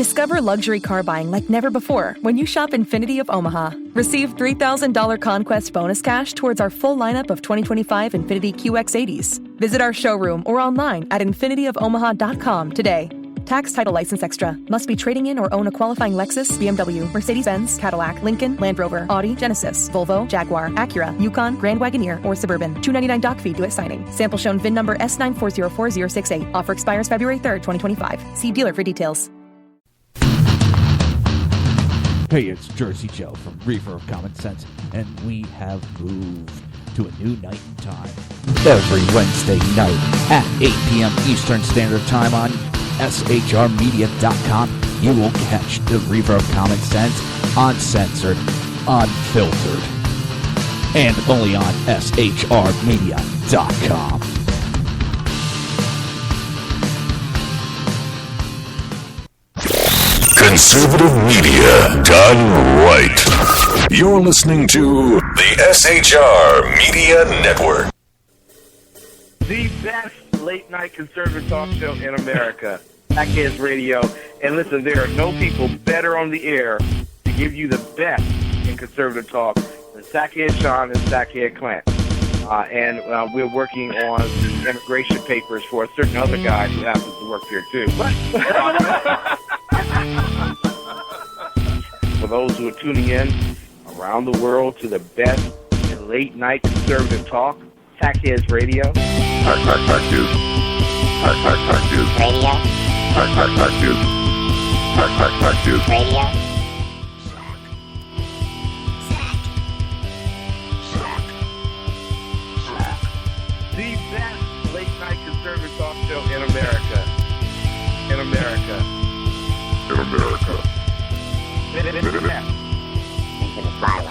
Discover luxury car buying like never before when you shop Infinity of Omaha. Receive $3,000 Conquest bonus cash towards our full lineup of 2025 Infinity QX80s. Visit our showroom or online at infinityofomaha.com today. Tax, title, license extra. Must be trading in or own a qualifying Lexus, BMW, Mercedes-Benz, Cadillac, Lincoln, Land Rover, Audi, Genesis, Volvo, Jaguar, Acura, Yukon, Grand Wagoneer, or Suburban. $299 doc fee due at signing. Sample shown VIN number S9404068. Offer expires February 3rd, 2025. See dealer for details. Hey, it's Jersey Joe from Reverb Common Sense, and we have moved to a new night and time. Every Wednesday night at 8 p.m. Eastern Standard Time on SHRmedia.com, you will catch the Reverb Common Sense uncensored, unfiltered, and only on SHRmedia.com. Conservative media done right. You're listening to the SHR Media Network. The best late-night conservative talk show in America, Sackheads Radio. And listen, there are no people better on the air to give you the best in conservative talk than Sackhead Sean and Sackhead Clint. And we're working on the immigration papers for a certain other guy who happens to work here, too. For those who are tuning in around the world to the best in late-night conservative talk, Sackheads Radio. Sackheads. Sackheads. Radio. Sackheads. Sackheads. Radio. The best late-night conservative talk show in America. In America. In America. Into the silo.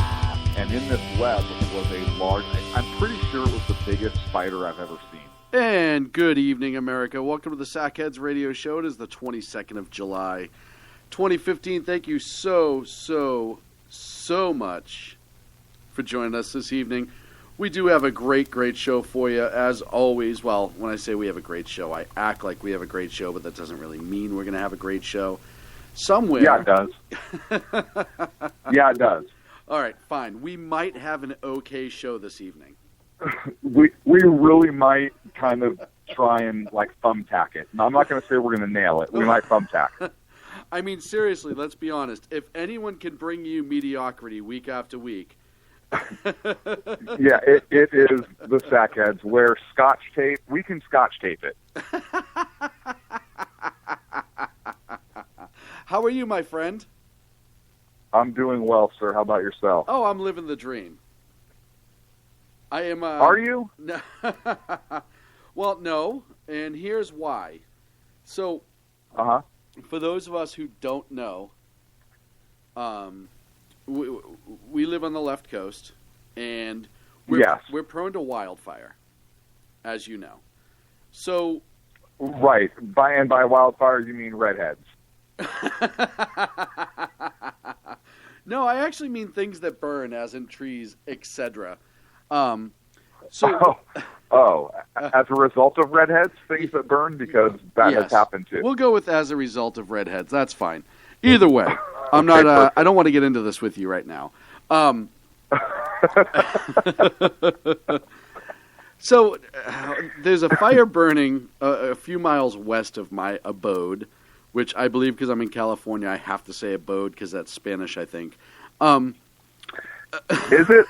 And in this web was a large, I'm pretty sure it was the biggest spider I've ever seen. And good evening, America. Welcome to the Sackheads Radio Show. It is the 22nd of July, 2015. Thank you so much for joining us this evening. We do have a great show for you, as always. Well, when I say we have a great show, I act like we have a great show, but that doesn't really mean we're going to have a great show. Somewhere. Yeah, it does. Yeah, it does. All right, fine. We might have an okay show this evening. We really might kind of try and like thumbtack it. Now, I'm not going to say we're going to nail it. We might thumbtack it. I mean, seriously, let's be honest. If anyone can bring you mediocrity week after week. Yeah, it is the Sackheads where Scotch tape, we can Scotch tape it. How are you, my friend? I'm doing well, sir. How about yourself? Oh, I'm living the dream. I am. Are you? No. Well, no, and here's why. So, for those of us who don't know, we live on the left coast, and we're prone to wildfire, as you know. So, right. By wildfires, you mean redheads. No, I actually mean things that burn, as in trees, etc. As a result of redheads, things that burn, because that has happened too. We'll go with as a result of redheads. That's fine. Either way, I'm not. I don't want to get into this with you right now. So there's a fire burning a few miles west of my abode, which I believe, because I'm in California, I have to say abode because that's Spanish, I think. Is it?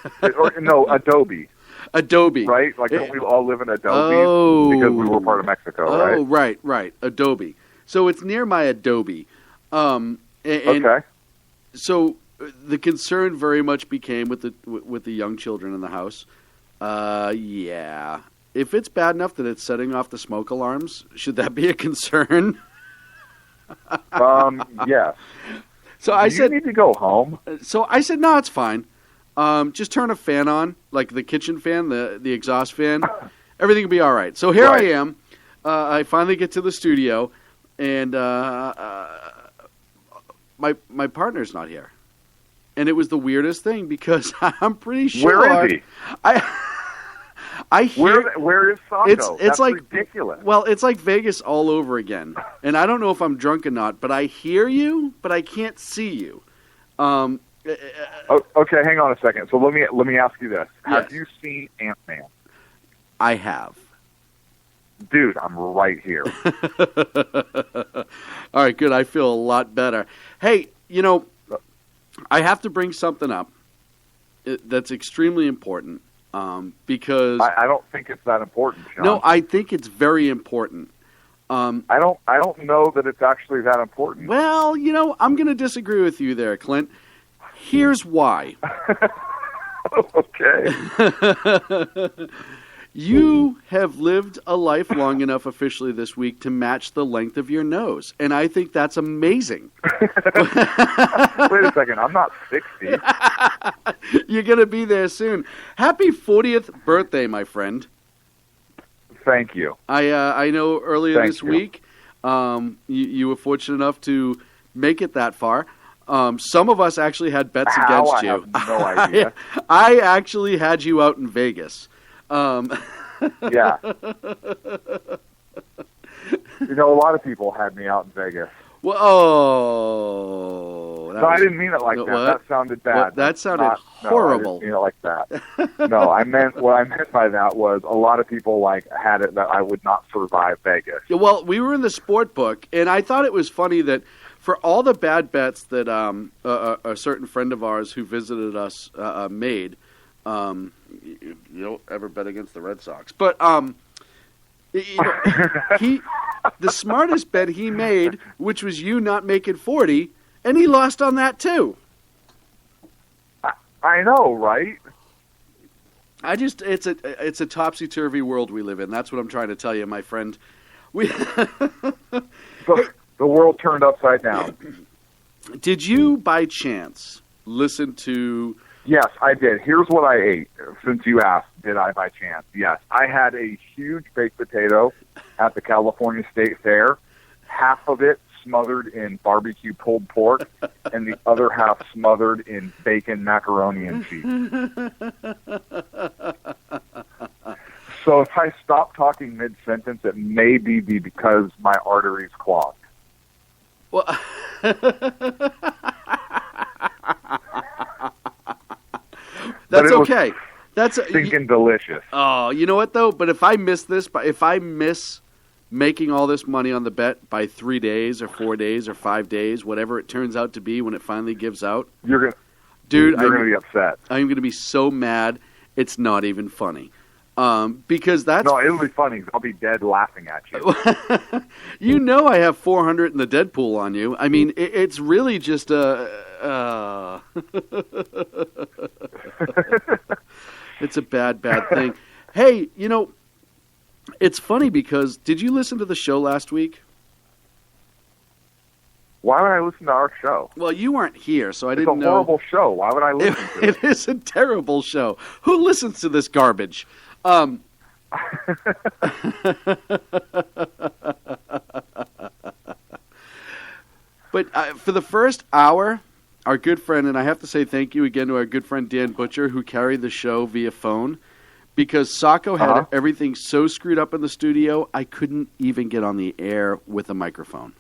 No, Adobe. Adobe. Right? Like, don't we all live in Adobe because we were part of Mexico, right? Oh, right. Adobe. So it's near my Adobe. Okay. So the concern very much became with the young children in the house. Yeah. If it's bad enough that it's setting off the smoke alarms, should that be a concern? Yes. So I said, you need to go home. So I said, no, it's fine. Just turn a fan on, like the kitchen fan, the exhaust fan. Everything will be all right. So here I am. I finally get to the studio, and my partner's not here. And it was the weirdest thing because I'm pretty sure. Where is he? I hear Where is Saco? it's That's like ridiculous. Well, it's like Vegas all over again. And I don't know if I'm drunk or not, but I hear you, but I can't see you. Okay, hang on a second. So let me ask you this: Yes. Have you seen Ant-Man? I have. Dude, I'm right here. All right, good. I feel a lot better. Hey, I have to bring something up that's extremely important because I don't think it's that important, Sean. no, I think it's very important. I don't know that it's actually that important. Well, I'm going to disagree with you there, Clint. Here's why. Okay. You have lived a life long enough officially this week to match the length of your nose, and I think that's amazing. Wait a second. I'm not 60. You're going to be there soon. Happy 40th birthday, my friend. Thank you. I know earlier Thank this you. week you were fortunate enough to make it that far. Some of us actually had bets How? against I you. have no idea. I actually had you out in Vegas. Yeah. A lot of people had me out in Vegas. Well, oh. No, I didn't mean it like that. What? That sounded bad. What? That sounded horrible. No, I didn't mean it like that. No, what I meant by that was a lot of people had it that I would not survive Vegas. Yeah, well, we were in the sport book, and I thought it was funny that for all the bad bets that a certain friend of ours who visited us made, you don't ever bet against the Red Sox, but the smartest bet he made, which was you not making 40, and he lost on that too. I know, right? It's a topsy-turvy world we live in. That's what I'm trying to tell you, my friend. The world turned upside down. Did you, by chance, listen to... Yes, I did. Here's what I ate, since you asked, did I by chance? Yes. I had a huge baked potato at the California State Fair, half of it smothered in barbecue pulled pork, and the other half smothered in bacon, macaroni, and cheese. So if I stop talking mid-sentence, it may be because my arteries clogged. Well, that's okay. That's Stinking delicious. Oh, you know what though? But if I miss making all this money on the bet by 3 days or 4 days or 5 days, whatever it turns out to be when it finally gives out, You're gonna be upset. I'm gonna be so mad. It's not even funny. Because that's No, it'll be funny. I'll be dead laughing at you. I have 400 in the Deadpool on you. I mean, it's really just it's a bad thing. Hey, it's funny because did you listen to the show last week? Why would I listen to our show? Well, you weren't here, so I It's didn't a know. horrible show. Why would I listen to it? It is a terrible show. Who listens to this garbage? But for the first hour, our good friend, and I have to say thank you again to our good friend Dan Butcher, who carried the show via phone, because Sacco had everything so screwed up in the studio, I couldn't even get on the air with a microphone.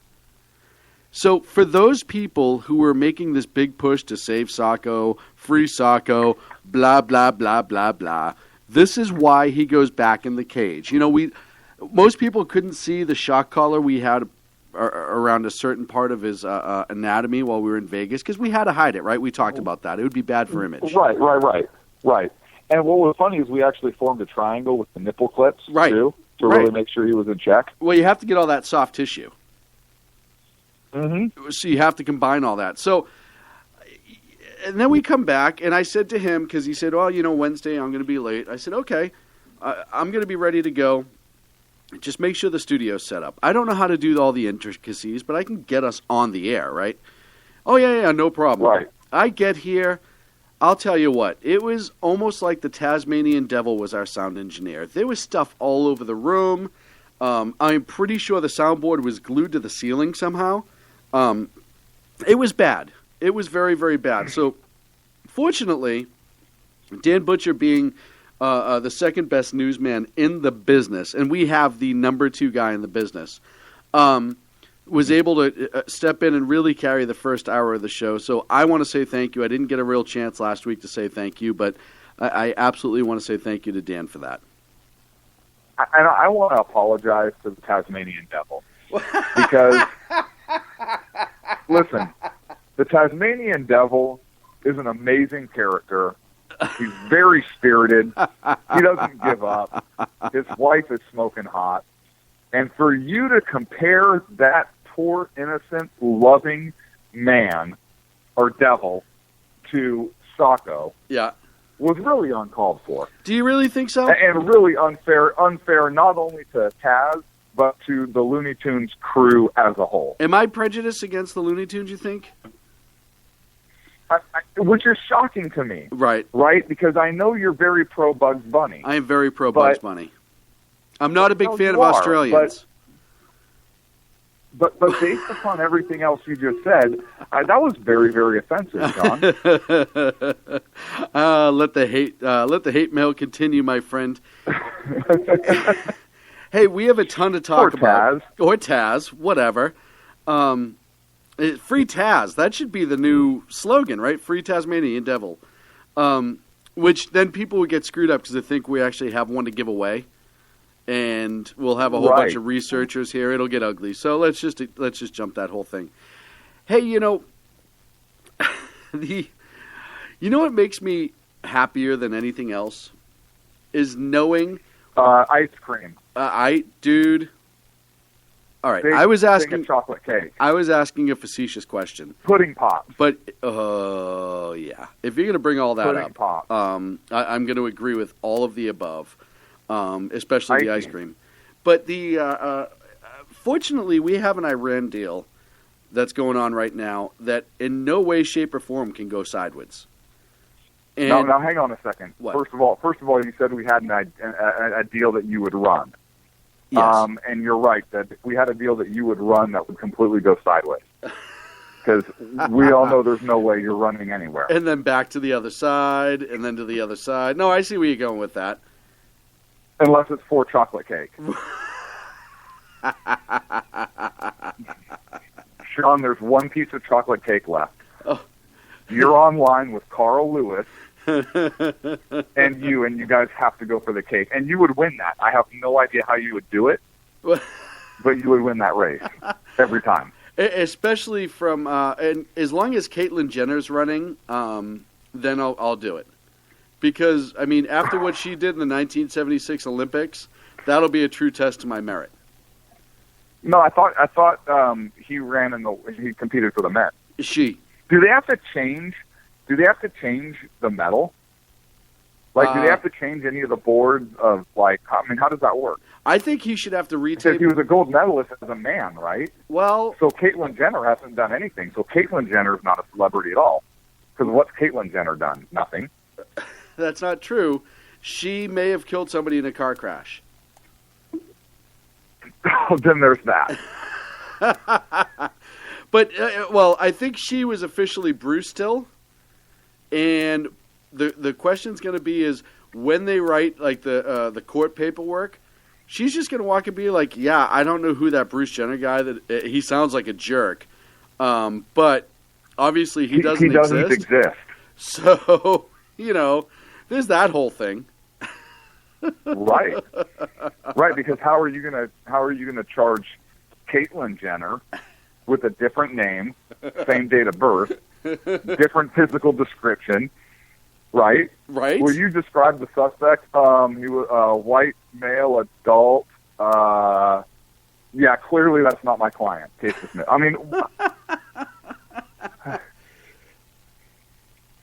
So for those people who were making this big push to save Sacco, free Sacco, blah, blah, blah, blah, blah, this is why he goes back in the cage. Most people couldn't see the shock collar we had around a certain part of his anatomy while we were in Vegas because we had to hide it, right? We talked about that. It would be bad for image. Right. And what was funny is we actually formed a triangle with the nipple clips, too, to really make sure he was in check. Well, you have to get all that soft tissue. Mm-hmm. So you have to combine all that. So, and then we come back, and I said to him, because he said, Wednesday I'm going to be late. I said, okay, I'm going to be ready to go. Just make sure the studio's set up. I don't know how to do all the intricacies, but I can get us on the air, right? Oh, yeah, no problem. Right. I get here. I'll tell you what. It was almost like the Tasmanian Devil was our sound engineer. There was stuff all over the room. I'm pretty sure the soundboard was glued to the ceiling somehow. It was bad. It was very, very bad. So, fortunately, Dan Butcher being the second best newsman in the business, and we have the number 2 guy in the business, was able to step in and really carry the first hour of the show. So I want to say thank you. I didn't get a real chance last week to say thank you, but I absolutely want to say thank you to Dan for that. I want to apologize to the Tasmanian Devil because, listen, the Tasmanian Devil is an amazing character. He's very spirited. He doesn't give up. His wife is smoking hot. And for you to compare that poor, innocent, loving man or devil to Socko was really uncalled for. Do you really think so? And really unfair not only to Taz, but to the Looney Tunes crew as a whole. Am I prejudiced against the Looney Tunes, you think? Which is shocking to me. Right. Right? Because I know you're very pro Bugs Bunny. I am very pro Bugs Bunny. I'm not a big fan of Australians. But based upon everything else you just said, that was very, very offensive, John. Let the hate mail continue, my friend. Hey, we have a ton to talk about. Or Taz, whatever. Free Taz. That should be the new slogan, right? Free Tasmanian Devil. Which then people would get screwed up because they think we actually have one to give away. And we'll have a whole bunch of researchers here. It'll get ugly. So let's just jump that whole thing. Hey, you know what makes me happier than anything else is knowing ice cream. Dude. All right, I was asking chocolate cake. I was asking a facetious question. Pudding pops. But yeah, if you're going to bring all that pudding up, pops. I'm going to agree with all of the above. Especially the ice cream. But fortunately, we have an Iran deal that's going on right now that in no way, shape, or form can go sideways. And now hang on a second. What? First of all, you said we had a deal that you would run. Yes. And you're right that if we had a deal that you would run, that would completely go sideways. Because we all know there's no way you're running anywhere. And then back to the other side, and then to the other side. No, I see where you're going with that. Unless it's for chocolate cake. Sean, there's one piece of chocolate cake left. Oh. You're online with Carl Lewis and you guys have to go for the cake. And you would win that. I have no idea how you would do it, but you would win that race every time. Especially from, and as long as Caitlyn Jenner's running, then I'll do it. Because, I mean, after what she did in the 1976 Olympics, that'll be a true test to my merit. No, I thought he he competed for the men. She. Do they have to change the medal? Like, do they have to change any of the boards of, like, I mean, how does that work? I think he should have to Because retake. he was a gold medalist as a man, right? Well, So Caitlyn Jenner hasn't done anything. So Caitlyn Jenner is not a celebrity at all. Because what's Caitlyn Jenner done? Nothing. that's not true. She may have killed somebody in a car crash. Then there's that. But, well, I think she was officially Bruce still. And the question's going to be is when they write, like, the court paperwork, she's just going to walk and be like, yeah, I don't know who that Bruce Jenner guy, he sounds like a jerk. But obviously he doesn't exist. So, you know, there's that whole thing. Right. Right, because how are you gonna charge Caitlyn Jenner with a different name, same date of birth, different physical description, right? Right. Will you describe the suspect? He was a white male adult. Yeah, clearly that's not my client. Case dismissed. I mean,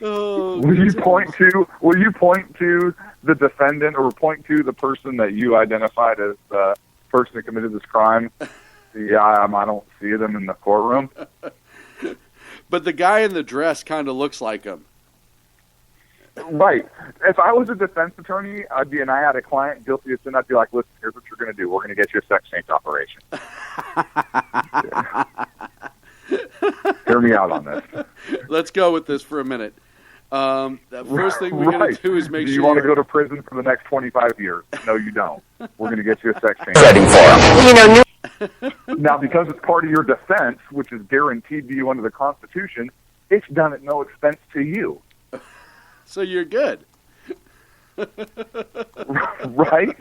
will you point to the defendant or point to the person that you identified as the person that committed this crime? Yeah, I don't see them in the courtroom. But the guy in the dress kind of looks like him. Right. If I was a defense attorney, and I had a client guilty of sin, I'd be like, listen, here's what you're going to do. We're going to get you a sex change operation. Hear me out on this. Let's go with this for a minute. The first thing we're going to do is make do sure you want to go to prison for the next 25 years? No, you don't. We're going to get you a sex change. Ready for him. Now, because it's part of your defense, which is guaranteed to you under the Constitution, it's done at no expense to you. So you're good. Right?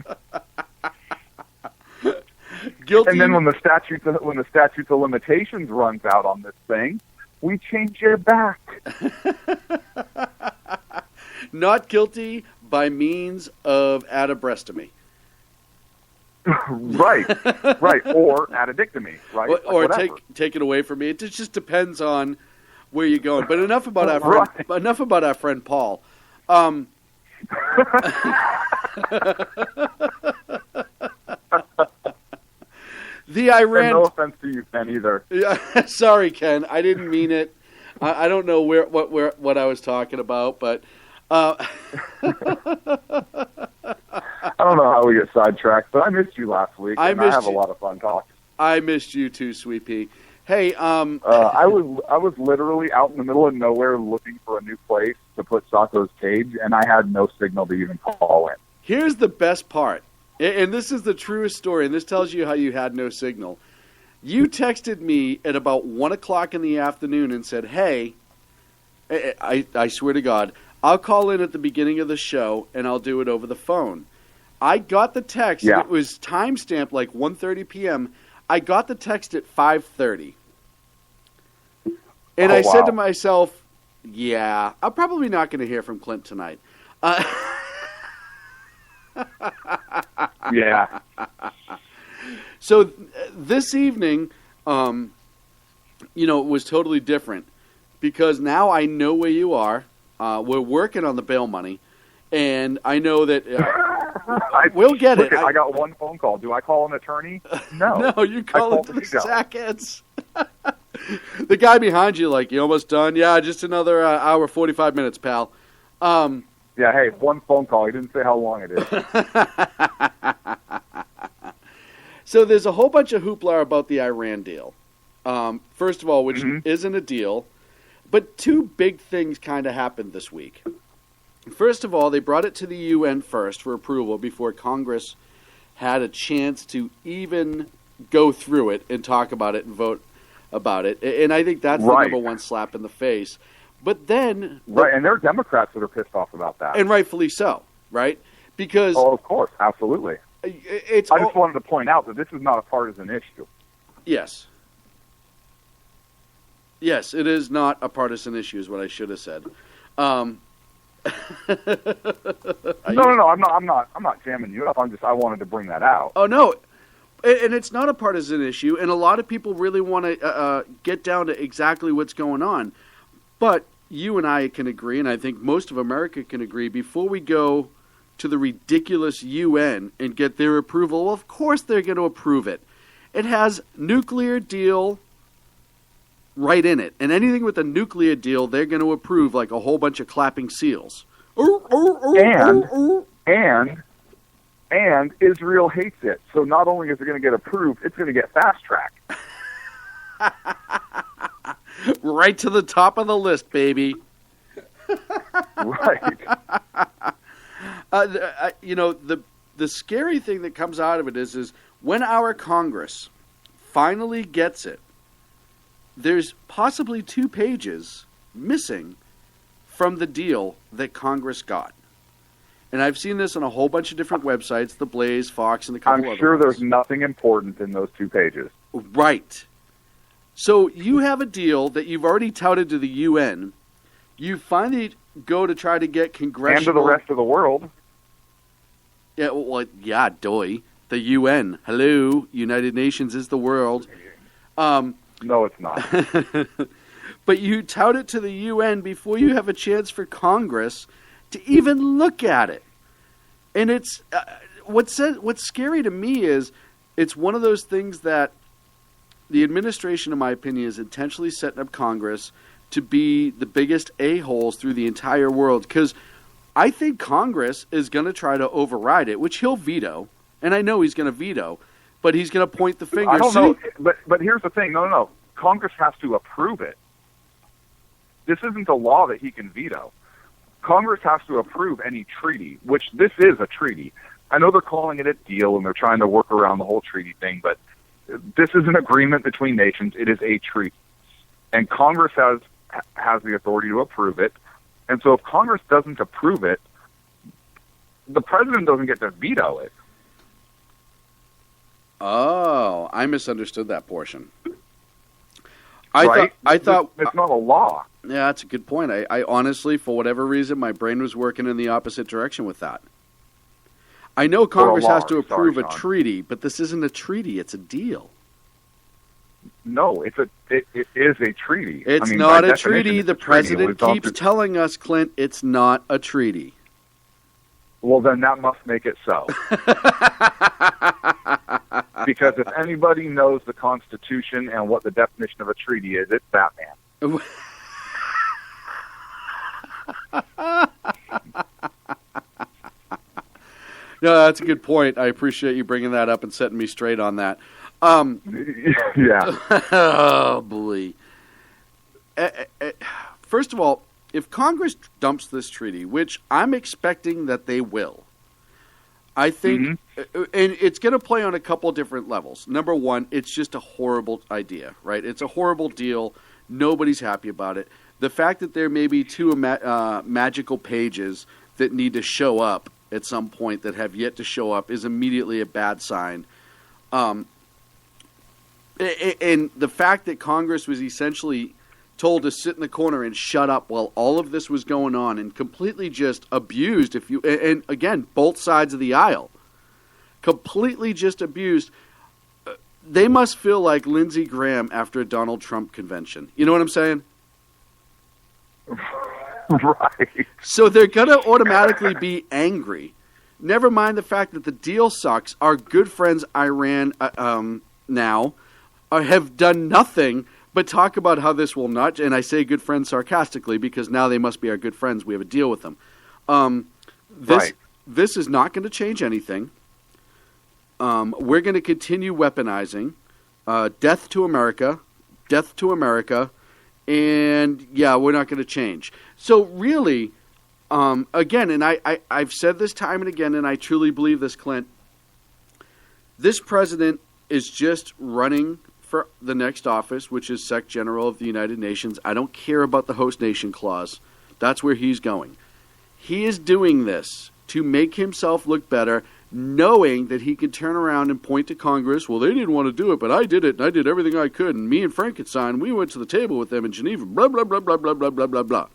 Guilty. And then when the statute of limitations runs out on this thing, we change you back. Not guilty by means of adabrestomy. Right, or addictomy, right? Or Like take it away from me. It just depends on where you're going. But enough about our friend Paul. The Iran. And no offense to you, Ken, either. Yeah, sorry, Ken. I didn't mean it. I don't know what I was talking about, but I don't know how we get sidetracked, but I missed you last week. I have a lot of fun talking. I missed you too, Sweet Pea. Hey, I was literally out in the middle of nowhere looking for a new place to put Sacco's cage, and I had no signal to even call in. Here's the best part, and this is the truest story, and this tells you how you had no signal. You texted me at about 1 o'clock in the afternoon and said, hey, I swear to God, I'll call in at the beginning of the show, and I'll do it over the phone. I got the text. Yeah. It was timestamped like 1:30 p.m., I got the text at 5:30. And I said to myself, yeah, I'm probably not going to hear from Clint tonight. Yeah. So this evening, it was totally different because now I know where you are. We're working on the bail money, and I know that we'll get it. I got one phone call. Do I call an attorney? No. No, you call it the Sackheads. The guy behind you, like, you almost done? Yeah, just another hour, 45 minutes, pal. Yeah, hey, one phone call. He didn't say how long it is. So there's a whole bunch of hoopla about the Iran deal. First of all, which isn't a deal, but two big things kind of happened this week. First of all, they brought it to the UN first for approval before Congress had a chance to even go through it and talk about it and vote about it. And I think that's the number one slap in the face. But then... Right, and there are Democrats that are pissed off about that. And rightfully so, right? Because... Oh, of course, absolutely. I just wanted to point out that this is not a partisan issue. Yes. Yes, it is not a partisan issue is what I should have said. No, I'm not jamming you up. I wanted to bring that out. Oh no, and it's not a partisan issue, and a lot of people really want to get down to exactly what's going on. But you and I can agree, and I think most of America can agree. Before we go to the ridiculous UN and get their approval, well, of course they're going to approve it. It has nuclear deal right in it, and anything with a nuclear deal, they're going to approve like a whole bunch of clapping seals. And Israel hates it. So not only is it going to get approved, it's going to get fast-tracked. Right to the top of the list, baby. Right. The scary thing that comes out of it is when our Congress finally gets it, there's possibly 2 pages missing from the deal that Congress got. And I've seen this on a whole bunch of different websites, The Blaze, Fox, and a couple others. I'm sure there's nothing important in those 2 pages. Right. So you have a deal that you've already touted to the UN. You finally go to try to get congressional... And to the rest of the world. Yeah, well, yeah, doy. The UN. Hello, United Nations is the world. No, it's not. But you tout it to the UN before you have a chance for Congress to even look at it. And it's what's scary to me is it's one of those things that the administration, in my opinion, is intentionally setting up Congress to be the biggest a-holes through the entire world. Because I think Congress is going to try to override it, which he'll veto. And I know he's going to veto. But he's going to point the finger. I don't know, but here's the thing. No. Congress has to approve it. This isn't a law that he can veto. Congress has to approve any treaty, which this is a treaty. I know they're calling it a deal and they're trying to work around the whole treaty thing, but this is an agreement between nations. It is a treaty. And Congress has the authority to approve it. And so if Congress doesn't approve it, the president doesn't get to veto it. Oh, I misunderstood that portion. Right? I thought it's not a law. Yeah, that's a good point. I honestly, for whatever reason, my brain was working in the opposite direction with that. I know Congress has to approve a treaty, but this isn't a treaty; it's a deal. No, it is a treaty. It's not a treaty. The president keeps telling us, Clint, it's not a treaty. Well, then that must make it so. Because if anybody knows the Constitution and what the definition of a treaty is, it's that man. No, that's a good point. I appreciate you bringing that up and setting me straight on that. Yeah. Oh, boy. First of all, if Congress dumps this treaty, which I'm expecting that they will, I think, and it's going to play on a couple of different levels. Number one, it's just a horrible idea, right? It's a horrible deal. Nobody's happy about it. The fact that there may be two magical pages that need to show up at some point that have yet to show up is immediately a bad sign. And the fact that Congress was essentially told to sit in the corner and shut up while all of this was going on and completely just abused, and again, both sides of the aisle, completely just abused. They must feel like Lindsey Graham after a Donald Trump convention. You know what I'm saying? Right. So they're going to automatically be angry. Never mind the fact that the deal sucks. Our good friends Iran now have done nothing but talk about how this will not, and I say good friends sarcastically because now they must be our good friends. We have a deal with them. This is not going to change anything. We're going to continue weaponizing. Death to America. Death to America. And, yeah, we're not going to change. So, really, again, and I've said this time and again, and I truly believe this, Clint, this president is just running for the next office, which is Sec General of the United Nations. I don't care about the host nation clause. That's where he's going. He is doing this to make himself look better, knowing that he can turn around and point to Congress. Well, they didn't want to do it, but I did it, and I did everything I could. And me and Frankenstein, we went to the table with them in Geneva, blah, blah, blah, blah, blah, blah, blah, blah, blah.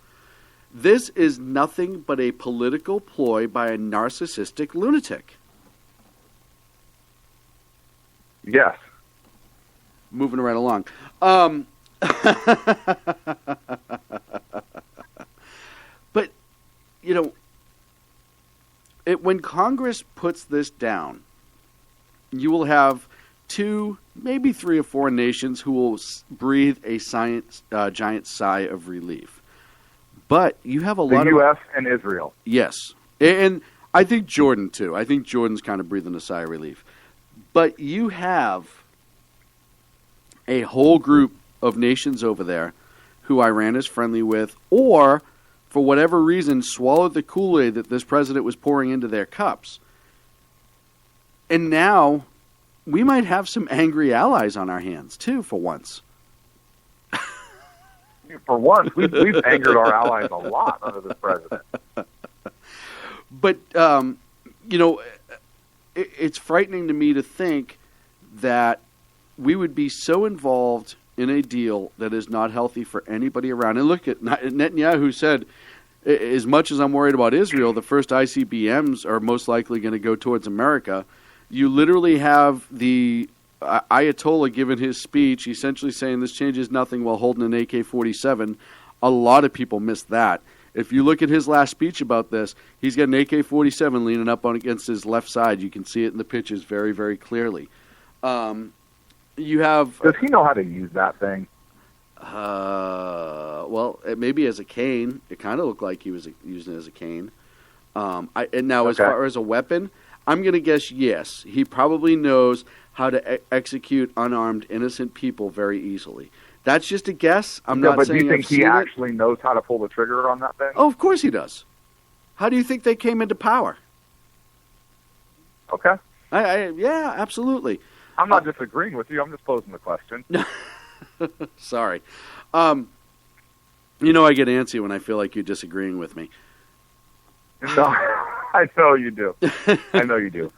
This is nothing but a political ploy by a narcissistic lunatic. Yes. Moving right along. But, you know, when Congress puts this down, you will have 2, maybe 3 or 4 nations who will breathe a giant sigh of relief. But you have a lot of... The U.S. and Israel. Yes. And I think Jordan, too. I think Jordan's kind of breathing a sigh of relief. But you have a whole group of nations over there who Iran is friendly with, or, for whatever reason, swallowed the Kool-Aid that this president was pouring into their cups. And now we might have some angry allies on our hands, too, for once. For once, we've angered our allies a lot under this president. But, you know, it's frightening to me to think that we would be so involved in a deal that is not healthy for anybody around. And look at Netanyahu said, as much as I'm worried about Israel, the first ICBMs are most likely going to go towards America. You literally have the Ayatollah giving his speech, essentially saying this changes nothing while holding an AK-47. A lot of people missed that. If you look at his last speech about this, he's got an AK-47 leaning up on against his left side. You can see it in the pictures very, very clearly. You have. Does he know how to use that thing? Well, maybe as a cane. It kind of looked like he was using it as a cane. As far as a weapon, I'm going to guess yes. He probably knows how to execute unarmed, innocent people very easily. That's just a guess. I'm not saying. But do you think he actually knows how to pull the trigger on that thing? Oh, of course he does. How do you think they came into power? Okay. Yeah, absolutely. I'm not disagreeing with you. I'm just posing the question. Sorry. I get antsy when I feel like you're disagreeing with me. No, I know you do. I know you do.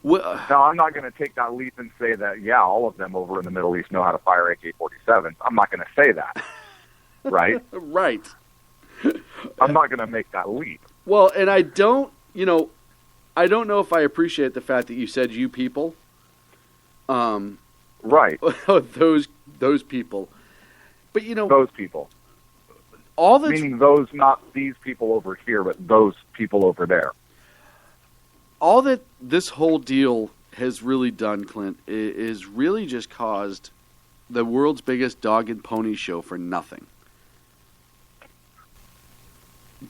Well, No, I'm not going to take that leap and say that, yeah, all of them over in the Middle East know how to fire AK-47s. I'm not going to say that, right? right. I'm not going to make that leap. Well, and I don't know if I appreciate the fact that you said you people. Right. those people. But, those people. all the Meaning those, not these people over here, but those people over there. all that this whole deal has really done, Clint, is really just caused the world's biggest dog and pony show for nothing.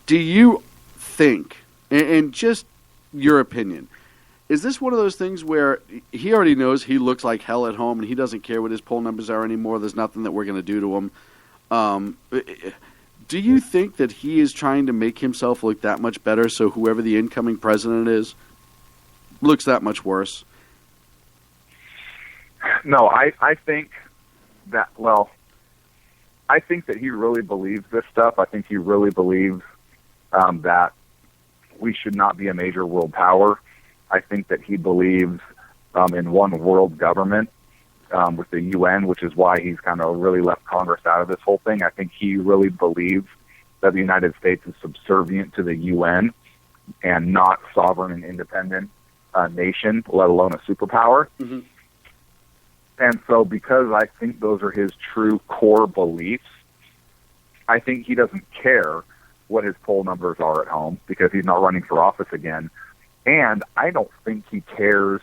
Do you think, and just your opinion, is this one of those things where he already knows he looks like hell at home and he doesn't care what his poll numbers are anymore? There's nothing that we're going to do to him. Do you think that he is trying to make himself look that much better so whoever the incoming president is looks that much worse? No, I think that, I think that he really believes this stuff. I think he really believes that we should not be a major world power. I think that he believes in one world government with the UN, which is why he's kind of really left Congress out of this whole thing. I think he really believes that the United States is subservient to the UN and not sovereign and independent nation, let alone a superpower. Mm-hmm. And so because I think those are his true core beliefs, I think he doesn't care what his poll numbers are at home because he's not running for office again. And I don't think he cares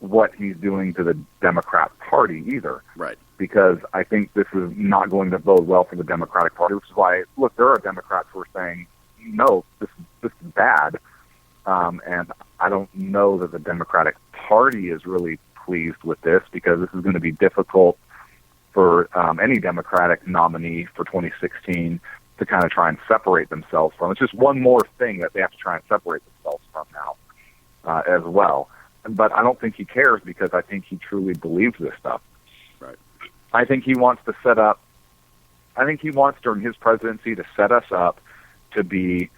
what he's doing to the Democrat Party either. Right. Because I think this is not going to bode well for the Democratic Party, which is why, look, there are Democrats who are saying, no, this is bad. And I don't know that the Democratic Party is really pleased with this because this is going to be difficult for any Democratic nominee for 2016 to kind of try and separate themselves from. It's just one more thing that they have to try and separate themselves from now as well. But I don't think he cares because I think he truly believes this stuff. Right. I think he wants during his presidency to set us up to be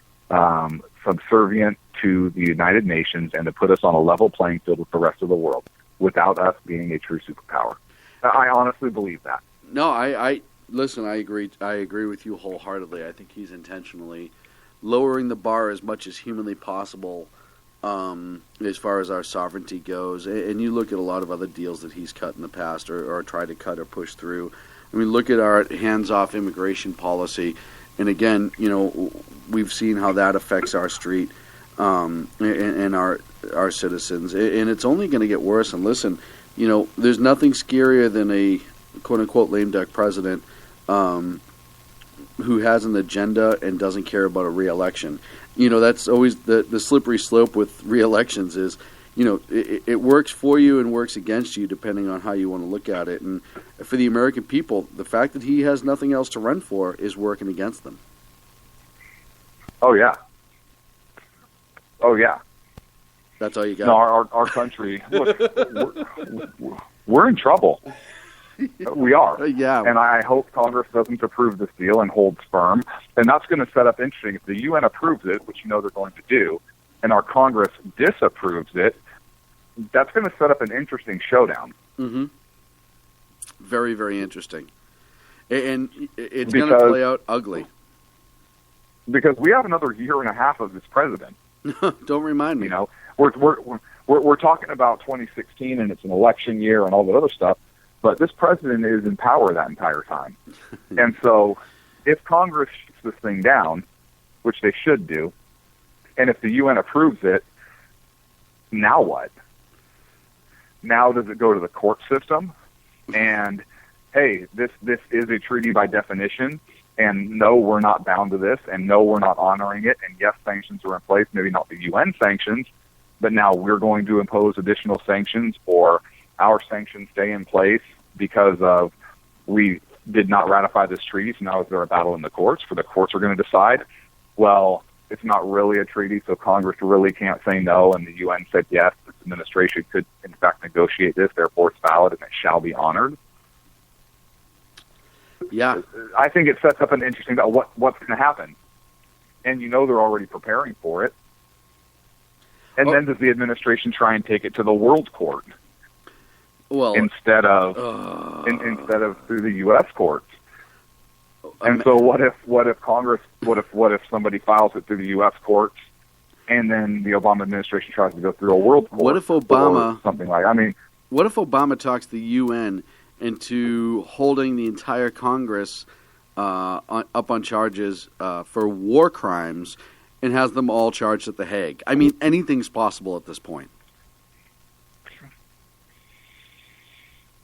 subservient to the United Nations and to put us on a level playing field with the rest of the world without us being a true superpower. I honestly believe that. No, listen, I agree. I agree with you wholeheartedly. I think he's intentionally lowering the bar as much as humanly possible as far as our sovereignty goes. And you look at a lot of other deals that he's cut in the past or tried to cut or push through. I mean, look at our hands-off immigration policy. And again, we've seen how that affects our street and our citizens. And it's only going to get worse. And listen, there's nothing scarier than a quote-unquote lame duck president who has an agenda and doesn't care about a re-election. That's always the slippery slope with re-elections is, it works for you and works against you depending on how you want to look at it. And for the American people, the fact that he has nothing else to run for is working against them. Oh, yeah. Oh, yeah. That's all you got. No, our country, look, we're in trouble. We are. Yeah. And I hope Congress doesn't approve this deal and holds firm. And that's going to set up interesting. If the UN approves it, which they're going to do, and our Congress disapproves it, that's going to set up an interesting showdown. Mm-hmm. Very, very interesting. And it's going to play out ugly. Because we have another year and a half of this president. Don't remind me. We're talking about 2016, and it's an election year and all that other stuff. But this president is in power that entire time. And so if Congress shoots this thing down, which they should do, and if the UN approves it, now what? Now does it go to the court system? And, hey, this is a treaty by definition, and no, we're not bound to this, and no, we're not honoring it, and yes, sanctions are in place, maybe not the UN sanctions, but now we're going to impose additional sanctions, or our sanctions stay in place because of we did not ratify this treaty, so now is there a battle in the courts for the courts are going to decide? well, it's not really a treaty, so Congress really can't say no, and the UN said yes, this administration could, in fact, negotiate this, therefore it's valid and it shall be honored. Yeah. I think it sets up an interesting what's going to happen. And they're already preparing for it. And then does the administration try and take it to the World Court? Well, instead of through the U.S. courts. And so what if Congress, what if somebody files it through the U.S. courts, and then the Obama administration tries to go through a world court? What if Obama, or something like? What if Obama talks the UN into holding the entire Congress up on charges for war crimes, and has them all charged at The Hague? I mean, anything's possible at this point.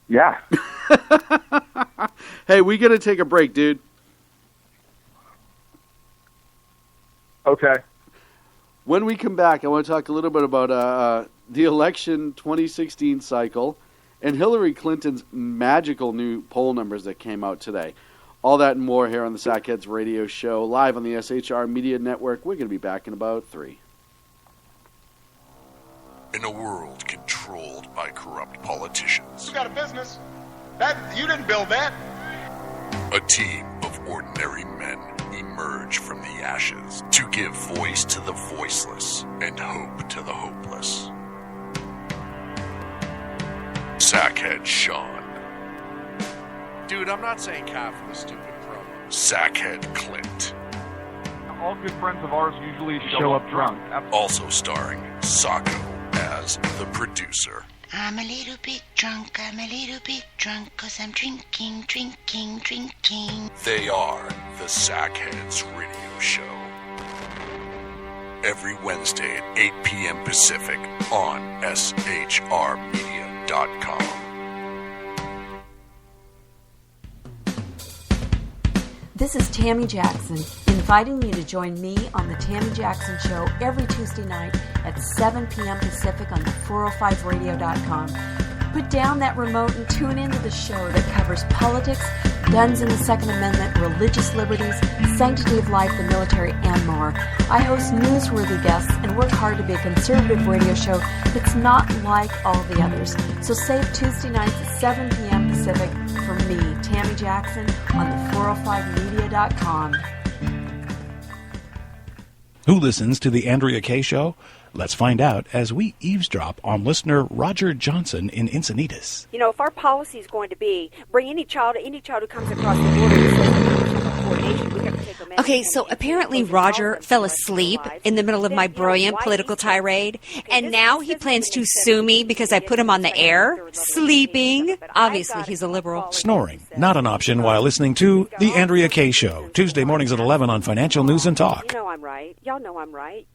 Yeah. Hey, we got to take a break, dude. Okay. When we come back, I want to talk a little bit about the election 2016 cycle and Hillary Clinton's magical new poll numbers that came out today. All that and more here on the Sackheads Radio Show, live on the SHR Media Network. We're going to be back in about 3. In a world controlled by corrupt politicians. You got a business. You didn't build that. A team of ordinary men emerge from the ashes to give voice to the voiceless and hope to the hopeless. Sackhead Sean. Dude, I'm not saying calf for the stupid promo. Sackhead Clint. All good friends of ours usually show up drunk. Also starring Sacco as the producer. I'm a little bit drunk, 'cause I'm drinking. They are the Sackheads Radio Show. Every Wednesday at 8 p.m. Pacific on shrmedia.com. This is Tammy Jackson, inviting you to join me on the Tammy Jackson Show every Tuesday night at 7 p.m. Pacific on the 405radio.com. Put down that remote and tune into the show that covers politics, guns and the Second Amendment, religious liberties, sanctity of life, the military, and more. I host newsworthy guests and work hard to be a conservative radio show that's not like all the others. So save Tuesday nights at 7 p.m. Pacific for me, Tammy Jackson, on the 405media.com. Who listens to the Andrea Kaye Show? Let's find out as we eavesdrop on listener Roger Johnson in Encinitas. If our policy is going to be bring any child who comes across the border and says coordination, we have to take them in. Okay, so apparently Roger fell asleep in the middle of my brilliant political tirade, and now he plans to sue me because I put him on the air, sleeping. Obviously, he's a liberal. Snoring, not an option while listening to The Andrea Kaye Show, Tuesday mornings at 11 on Financial News and Talk. You know I'm right. Y'all know I'm right.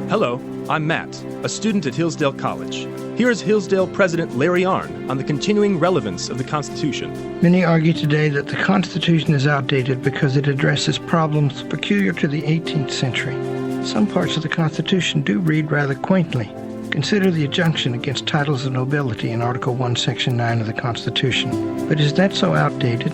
Hello, I'm Matt, a student at Hillsdale College. Here's Hillsdale President Larry Arnn on the continuing relevance of the Constitution. Many argue today that the Constitution is outdated because it addresses problems peculiar to the 18th century. Some parts of the Constitution do read rather quaintly. Consider the injunction against titles of nobility in Article 1, Section 9 of the Constitution. But is that so outdated?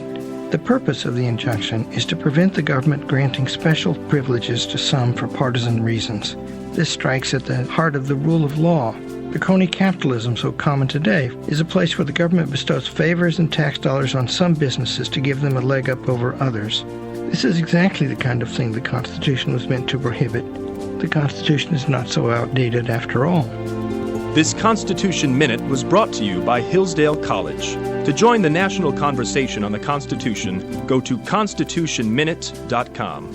The purpose of the injunction is to prevent the government granting special privileges to some for partisan reasons. This strikes at the heart of the rule of law. The crony capitalism so common today is a place where the government bestows favors and tax dollars on some businesses to give them a leg up over others. This is exactly the kind of thing the Constitution was meant to prohibit. The Constitution is not so outdated after all. This Constitution Minute was brought to you by Hillsdale College. To join the national conversation on the Constitution, go to constitutionminute.com.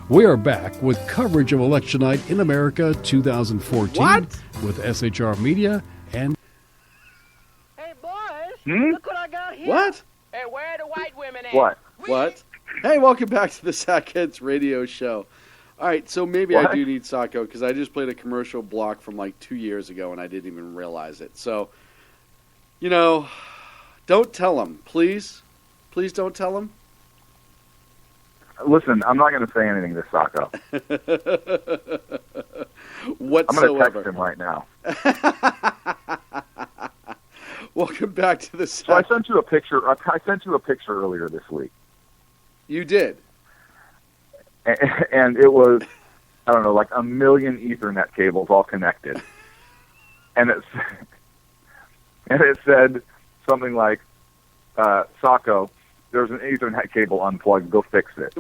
We are back with coverage of Election Night in America 2014 with SHR Media and... Hey, boys, look what I got here. What? Hey, where are the white women at? What? Hey, welcome back to the Sackheads Radio Show. All right, so maybe I do need Sacco because I just played a commercial block from like 2 years ago and I didn't even realize it. So, don't tell him, please. Please don't tell him. Listen, I'm not going to say anything to Sacco. Whatsoever. I'm going to text him right now. Welcome back to the set. So I sent you a picture. I sent you a picture earlier this week. You did. And it was, I don't know, like 1 million Ethernet cables all connected. And it said something like, Sacco, there's an Ethernet cable unplugged, go fix it.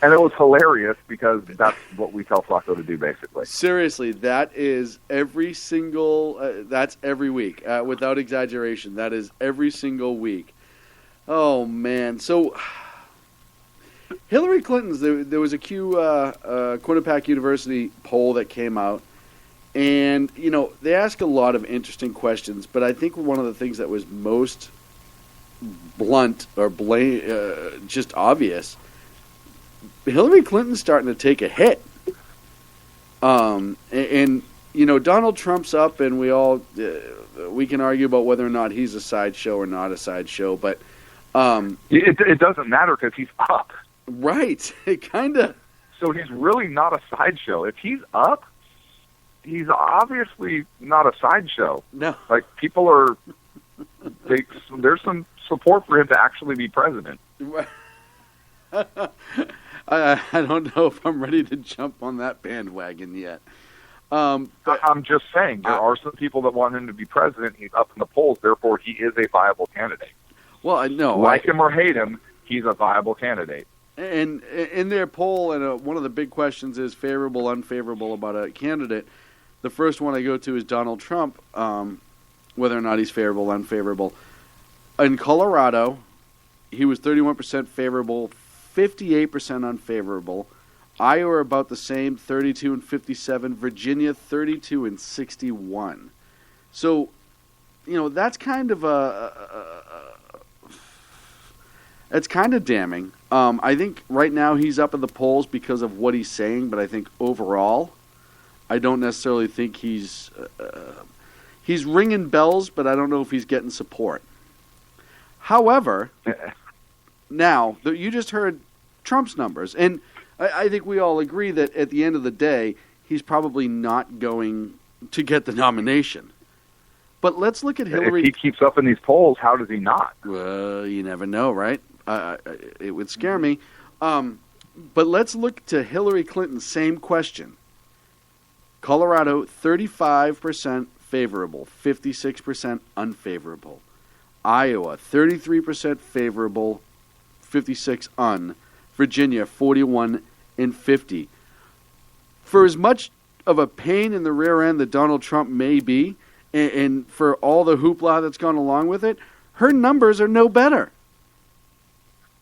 And it was hilarious because that's what we tell Sacco to do, basically. Seriously, that is every single, that's every week. Without exaggeration, that is every single week. Oh, man. So, Hillary Clinton's, there was a Quinnipiac University poll that came out. And, you know, they ask a lot of interesting questions, but I think one of the things that was most blunt or just obvious, Hillary Clinton's starting to take a hit. And, you know, Donald Trump's up, and we can argue about whether or not he's a sideshow or not a sideshow, but it doesn't matter because he's up. Right. It kind of. So he's really not a sideshow. If he's up, he's obviously not a sideshow. No. Like, people are, there's some support for him to actually be president. I don't know if I'm ready to jump on that bandwagon yet. But I'm just saying, there are some people that want him to be president. He's up in the polls, therefore he is a viable candidate. Well, I know. Like him or hate him, he's a viable candidate. And in their poll, and one of the big questions is favorable, unfavorable about a candidate. The first one I go to is Donald Trump, whether or not he's favorable, unfavorable. In Colorado, he was 31% favorable, 58% unfavorable. Iowa about the same, 32 and 57. Virginia, 32 and 61. So, you know, that's kind of it's kind of damning. I think right now he's up in the polls because of what he's saying, but I think overall, I don't necessarily think he's ringing bells, but I don't know if he's getting support. However, now you just heard Trump's numbers, and I think we all agree that at the end of the day, he's probably not going to get the nomination. But let's look at Hillary. If he keeps up in these polls, how does he not? Well, you never know, right? It would scare me. But let's look to Hillary Clinton. Same question. Colorado, 35% favorable, 56% unfavorable. Iowa, 33% favorable, 56 un. Virginia, 41 and 50. For as much of a pain in the rear end that Donald Trump may be, and for all the hoopla that's gone along with it, her numbers are no better.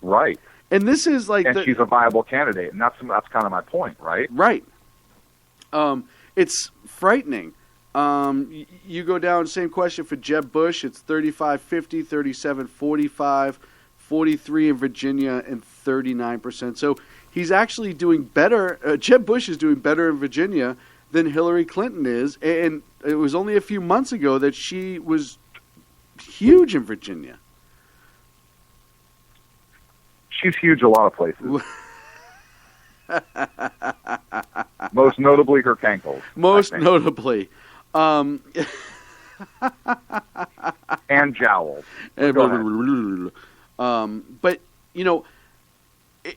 Right. And this is like, and she's a viable candidate, and that's kind of my point, right? Right. It's frightening. You go down, same question for Jeb Bush. It's 35-50, 37-45, 43 in Virginia, and 39%. So he's actually doing better. Jeb Bush is doing better in Virginia than Hillary Clinton is. And it was only a few months ago that she was huge in Virginia. She's huge a lot of places. Most notably her cankles. Most notably. And jowls. But, you know,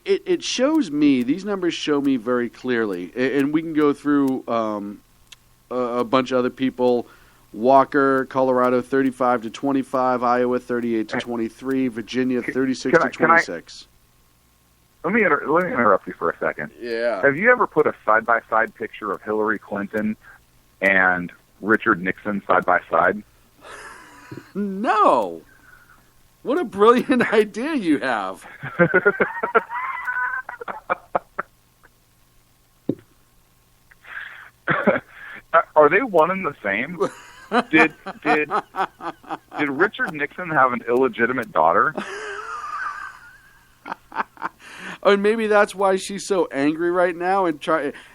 it shows me, these numbers show me very clearly, and we can go through a bunch of other people. Walker, Colorado, 35-25, Iowa, 38-23, Virginia, 36-26. Let me interrupt you for a second. Yeah. Have you ever put a side-by-side picture of Hillary Clinton and Richard Nixon side-by-side? No. What a brilliant idea you have. Are they one and the same? Did Richard Nixon have an illegitimate daughter? And maybe that's why she's so angry right now, and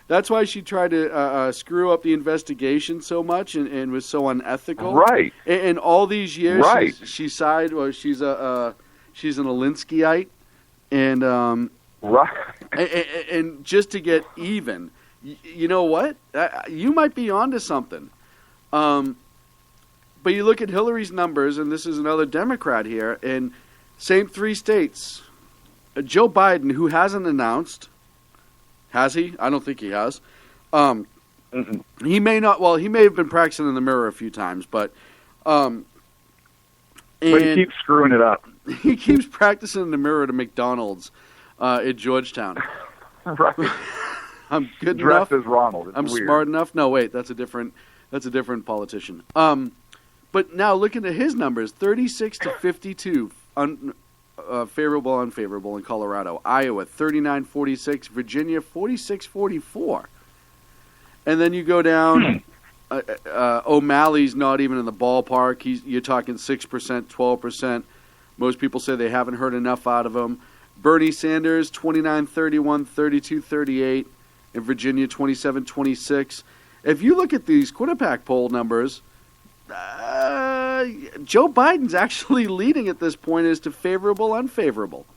that's why she tried to screw up the investigation so much and was so unethical. Right. And all these years, right. She sided. Well, she's an Alinskyite, and right. And just to get even, you know what? You might be onto something. But you look at Hillary's numbers, and this is another Democrat here, in same 3 states. Joe Biden, who hasn't announced, has he? I don't think he has. He may not. Well, he may have been practicing in the mirror a few times, but he keeps screwing it up. He keeps practicing in the mirror at McDonald's at Georgetown. Right. I'm good Dressed enough. as Ronald. It's I'm weird. smart enough. No, wait, that's a different politician. But now looking at his numbers, 36 to 52, favorable, unfavorable in Colorado. Iowa, 39-46. Virginia, 46-44. And then you go down. O'Malley's not even in the ballpark. You're talking 6%, 12%. Most people say they haven't heard enough out of him. Bernie Sanders, 29-31, 32-38. In Virginia, 27-26. If you look at these Quinnipiac poll numbers, Joe Biden's actually leading at this point as to favorable, unfavorable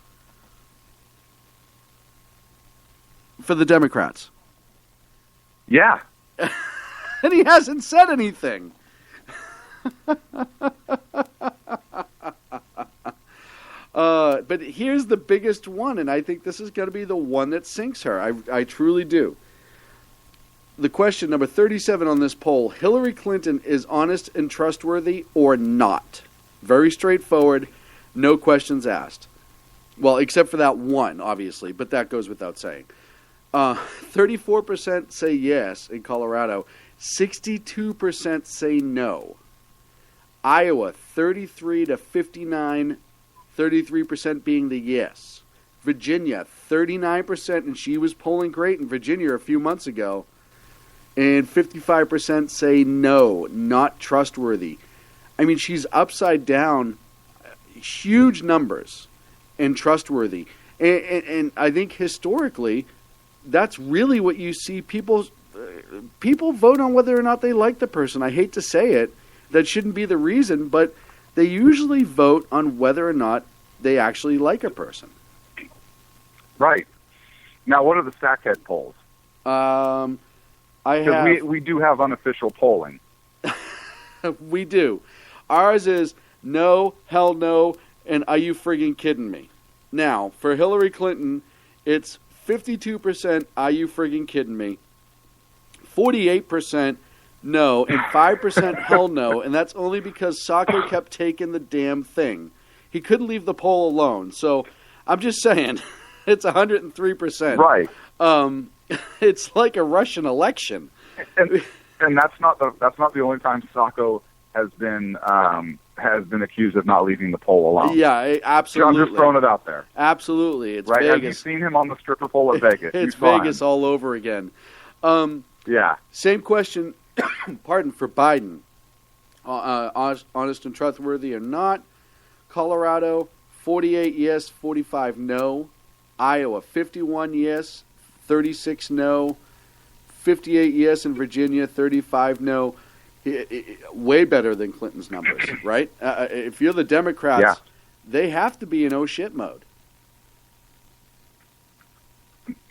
for the Democrats. Yeah. And he hasn't said anything. But here's the biggest one, and I think this is going to be the one that sinks her. I truly do. The question, number 37 on this poll, Hillary Clinton is honest and trustworthy or not? Very straightforward, no questions asked. Well, except for that one, obviously, but that goes without saying. 34% say yes in Colorado. 62% say no. Iowa, 33 to 59, 33% being the yes. Virginia, 39%, and she was polling great in Virginia a few months ago. And 55% say no, not trustworthy. I mean, she's upside down, huge numbers, and trustworthy. And I think historically, that's really what you see. People vote on whether or not they like the person. I hate to say it. That shouldn't be the reason, but they usually vote on whether or not they actually like a person. Right. Now, what are the Stackhead polls? We do have unofficial polling. We do. Ours is no, hell no, and are you friggin' kidding me? Now, for Hillary Clinton, it's 52% are you friggin' kidding me, 48% no, and 5% hell no, and that's only because Sacco kept taking the damn thing. He couldn't leave the poll alone, so I'm just saying, it's 103%. Right. It's like a Russian election. And that's not the only time Sacco has been accused of not leaving the poll alone. Yeah, absolutely. I'm just throwing it out there. Absolutely, it's right. Vegas. Have you seen him on the stripper pole at Vegas? It's Vegas all over again. Yeah. Same question. Pardon, for Biden. Honest and trustworthy or not? Colorado, 48 yes, 45 no. Iowa, 51 yes, 36 no. 58 yes in Virginia, 35 no. Way better than Clinton's numbers, right? If you're the Democrats, they have to be in oh shit mode.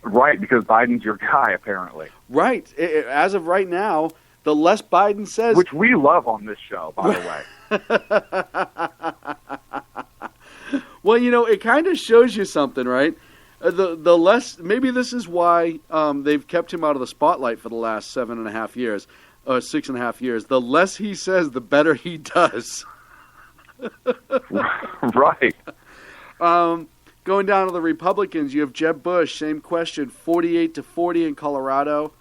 Right, because Biden's your guy, apparently. Right. As of right now, the less Biden says... Which we love on this show, by the way. Well, you know, it kind of shows you something, right? The less... Maybe this is why they've kept him out of the spotlight for the last 7.5 years, 6.5 years. The less he says, the better he does. Right. Going down to the Republicans, you have Jeb Bush, same question, 48-40 in Colorado,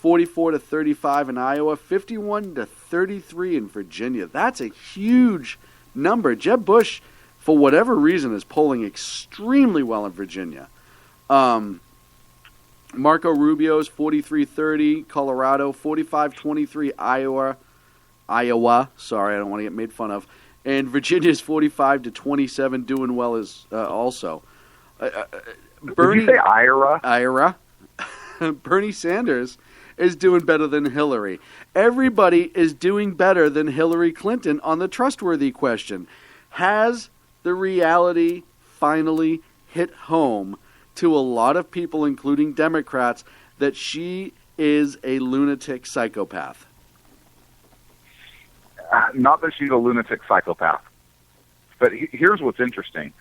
44-35 in Iowa, 51-33 in Virginia. That's a huge number. Jeb Bush, for whatever reason, is polling extremely well in Virginia. Marco Rubio's 43-30, Colorado, 45-23, Iowa. Sorry, I don't want to get made fun of. And Virginia's 45-27, doing well as also. Bernie, did you say Ira? Ira. Bernie Sanders is doing better than Hillary. Everybody is doing better than Hillary Clinton on the trustworthy question. Has the reality finally hit home to a lot of people, including Democrats, that she is a lunatic psychopath? not that she's a lunatic psychopath, but here's what's interesting.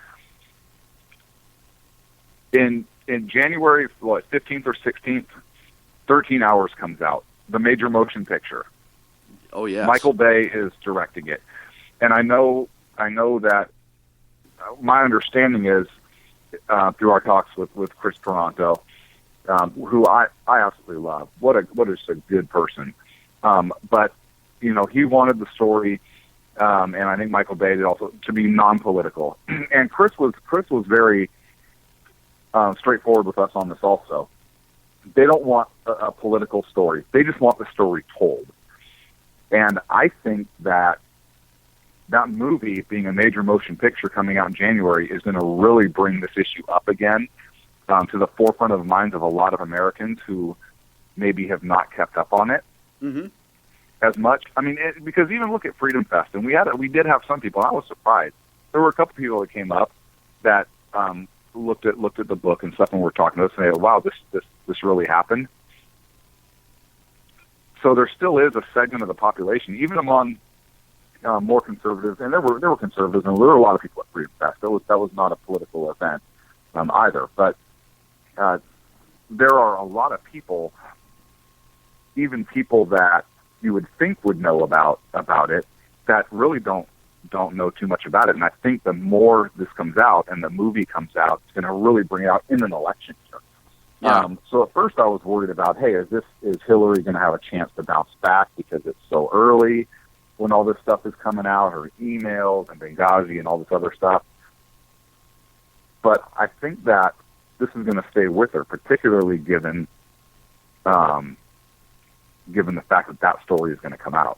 In January, 15th or 16th, 13 Hours comes out, the major motion picture. Oh, yes. Michael Bay is directing it. And I know that my understanding is, through our talks with Chris Toronto, who I absolutely love. What is a good person. But, he wanted the story, and I think Michael Bay did also, to be non-political. And Chris was very straightforward with us on this also. They don't want a political story. They just want the story told. And I think that movie, being a major motion picture coming out in January, is going to really bring this issue up again to the forefront of the minds of a lot of Americans who maybe have not kept up on it as much. I mean, because even look at Freedom Fest, and we did have some people. I was surprised. There were a couple people that came up that looked at the book and stuff, and were talking to us, and they go, "Wow, this really happened." So there still is a segment of the population, even among more conservatives, and there were conservatives, and there were a lot of people at Freedom Fest. That was not a political event either, but there are a lot of people, even people that you would think would know about it, that really don't know too much about it. And I think the more this comes out and the movie comes out, it's going to really bring it out in an election year. Yeah. So at first I was worried about, hey, is Hillary going to have a chance to bounce back because it's so early when all this stuff is coming out, her emails and Benghazi and all this other stuff. But I think that this is going to stay with her, particularly given the fact that story is going to come out.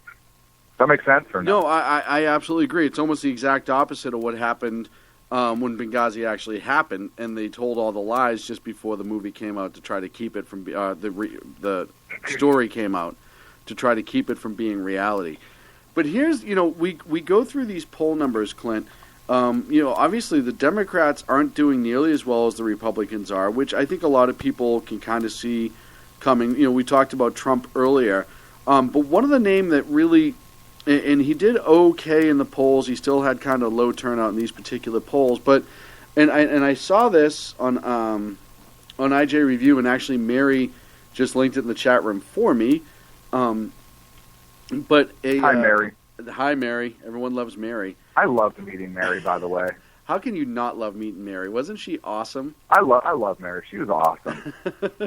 Does that make sense or no? No, I absolutely agree. It's almost the exact opposite of what happened when Benghazi actually happened, and they told all the lies just before the movie came out to try to keep it from the story came out to try to keep it from being reality. But here's, we go through these poll numbers, Clint. Obviously the Democrats aren't doing nearly as well as the Republicans are, which I think a lot of people can kind of see coming. We talked about Trump earlier, but one of the name that really, and he did okay in the polls. He still had kind of low turnout in these particular polls, but and I saw this on IJ Review, and actually Mary just linked it in the chat room for me. Hi, Mary. Hi, Mary. Everyone loves Mary. I loved meeting Mary, by the way. How can you not love meeting Mary? Wasn't she awesome? I love Mary. She was awesome.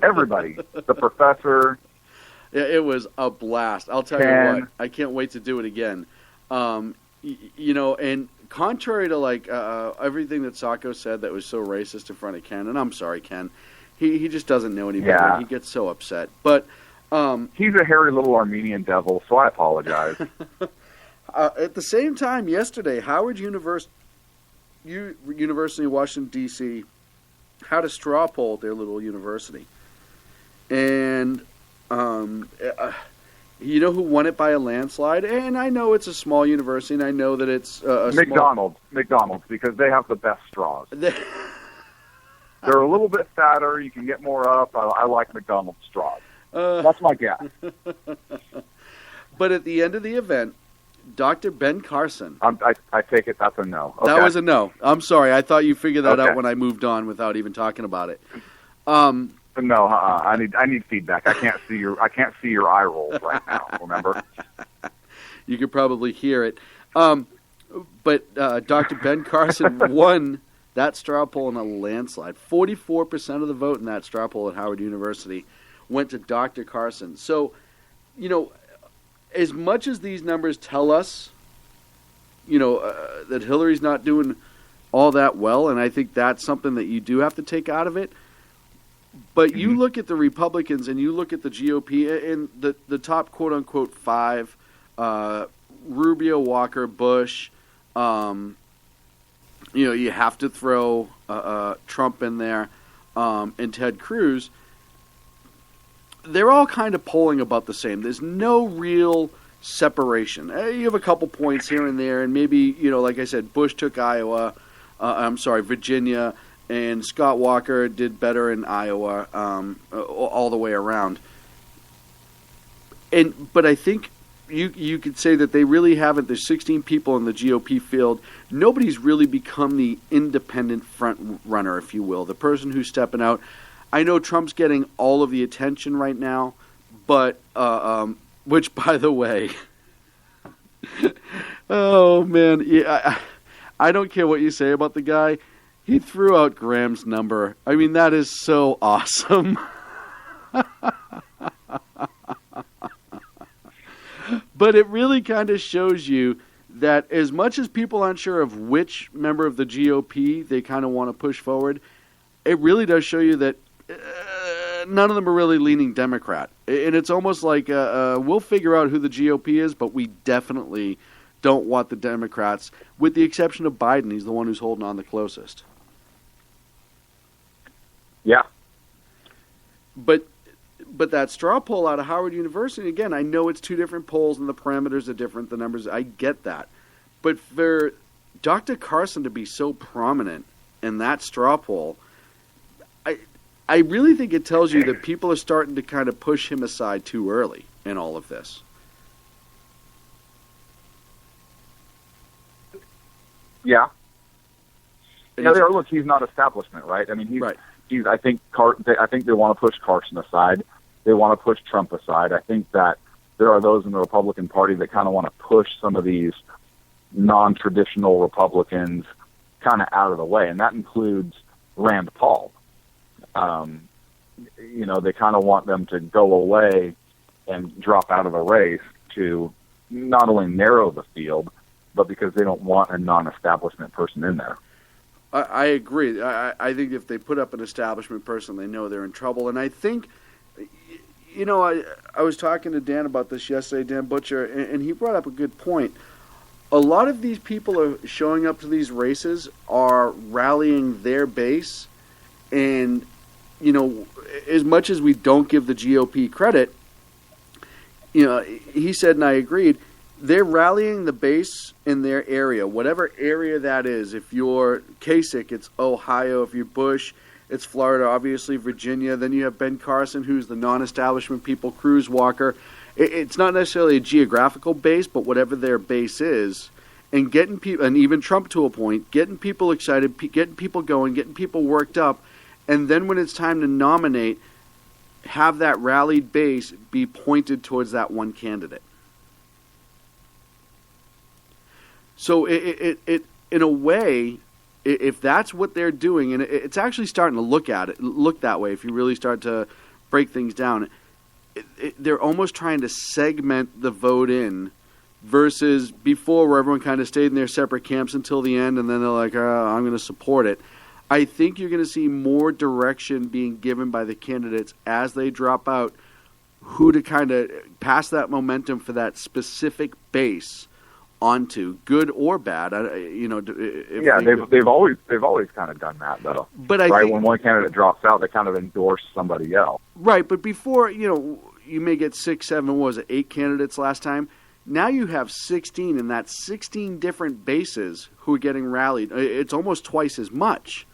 Everybody, the professor. Yeah, it was a blast. I'll tell you what. I can't wait to do it again. And contrary to everything that Sacco said that was so racist in front of Ken, and I'm sorry, Ken, he just doesn't know any better. Yeah. He gets so upset. But he's a hairy little Armenian devil, so I apologize. At the same time, yesterday, Howard University of Washington, D.C. had a straw poll at their little university. And you know who won it by a landslide? And I know it's a small university, and I know that it's McDonald's, because they have the best straws. They're a little bit fatter. You can get more up. I like McDonald's straws. That's my guess. But at the end of the event, Dr. Ben Carson. I take it that's a no. Okay. That was a no. I'm sorry. I thought you figured that out when I moved on without even talking about it. No, I need feedback. I can't see your eye rolls right now. Remember? You could probably hear it. But Dr. Ben Carson won that straw poll in a landslide. 44% of the vote in that straw poll at Howard University went to Dr. Carson. So, as much as these numbers tell us, that Hillary's not doing all that well, and I think that's something that you do have to take out of it. But you look at the Republicans and you look at the GOP and the top quote-unquote five, Rubio, Walker, Bush, you have to throw Trump in there, and Ted Cruz. They're all kind of polling about the same. There's no real separation. You have a couple points here and there, and maybe, like I said, Bush took Virginia, and Scott Walker did better in Iowa, all the way around. But I think you could say that they really haven't. There's 16 people in the GOP field. Nobody's really become the independent front runner, if you will, the person who's stepping out. I know Trump's getting all of the attention right now, but which, by the way, oh man, yeah, I don't care what you say about the guy. He threw out Graham's number. I mean, that is so awesome. But it really kind of shows you that as much as people aren't sure of which member of the GOP they kind of want to push forward, it really does show you that none of them are really leaning Democrat. And it's almost like we'll figure out who the GOP is, but we definitely don't want the Democrats, with the exception of Biden. He's the one who's holding on the closest. Yeah. But that straw poll out of Howard University, again, I know it's two different polls and the parameters are different, the numbers, I get that. But for Dr. Carson to be so prominent in that straw poll, I really think it tells you that people are starting to kind of push him aside too early in all of this. Yeah. Look, he's not establishment, right? I mean, he's. I think they want to push Carson aside. They want to push Trump aside. I think that there are those in the Republican Party that kind of want to push some of these non-traditional Republicans kind of out of the way, and that includes Rand Paul. They kind of want them to go away and drop out of the race to not only narrow the field, but because they don't want a non-establishment person in there. I agree. I think if they put up an establishment person, they know they're in trouble. And I think, I was talking to Dan about this yesterday, Dan Butcher, and he brought up a good point. A lot of these people are showing up to these races are rallying their base, and as much as we don't give the GOP credit, he said, and I agreed, they're rallying the base in their area, whatever area that is. If you're Kasich, it's Ohio. If you're Bush, it's Florida, obviously Virginia. Then you have Ben Carson, who's the non-establishment people, Cruz Walker. It's not necessarily a geographical base, but whatever their base is, and getting people, and even Trump to a point, getting people excited, getting people going, getting people worked up, and then when it's time to nominate, have that rallied base be pointed towards that one candidate. So it in a way, if that's what they're doing, and it's actually starting to look that way. If you really start to break things down, they're almost trying to segment the vote in, versus before where everyone kind of stayed in their separate camps until the end, and then they're like, I'm going to support it. I think you're going to see more direction being given by the candidates as they drop out, who to kind of pass that momentum for that specific base onto, good or bad. They've always kind of done that though. But I think when one candidate drops out, they kind of endorse somebody else. Right, but before you may get 6, 7, what was it, 8 candidates last time. Now you have 16, and that's 16 different bases who are getting rallied. It's almost twice as much.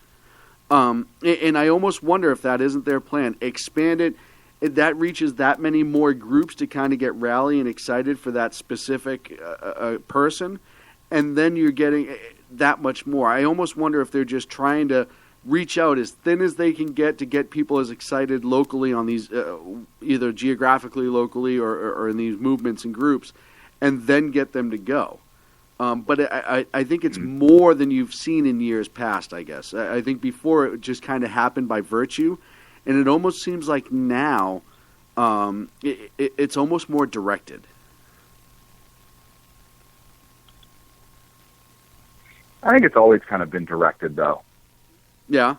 And I almost wonder if that isn't their plan. Expand it. That reaches that many more groups to kind of get rally and excited for that specific person, and then you're getting that much more. I almost wonder if they're just trying to reach out as thin as they can get to get people as excited locally on these, either geographically locally or in these movements and groups, and then get them to go. But I think it's more than you've seen in years past, I guess. I think before it just kind of happened by virtue. And it almost seems like now it's almost more directed. I think it's always kind of been directed, though. Yeah.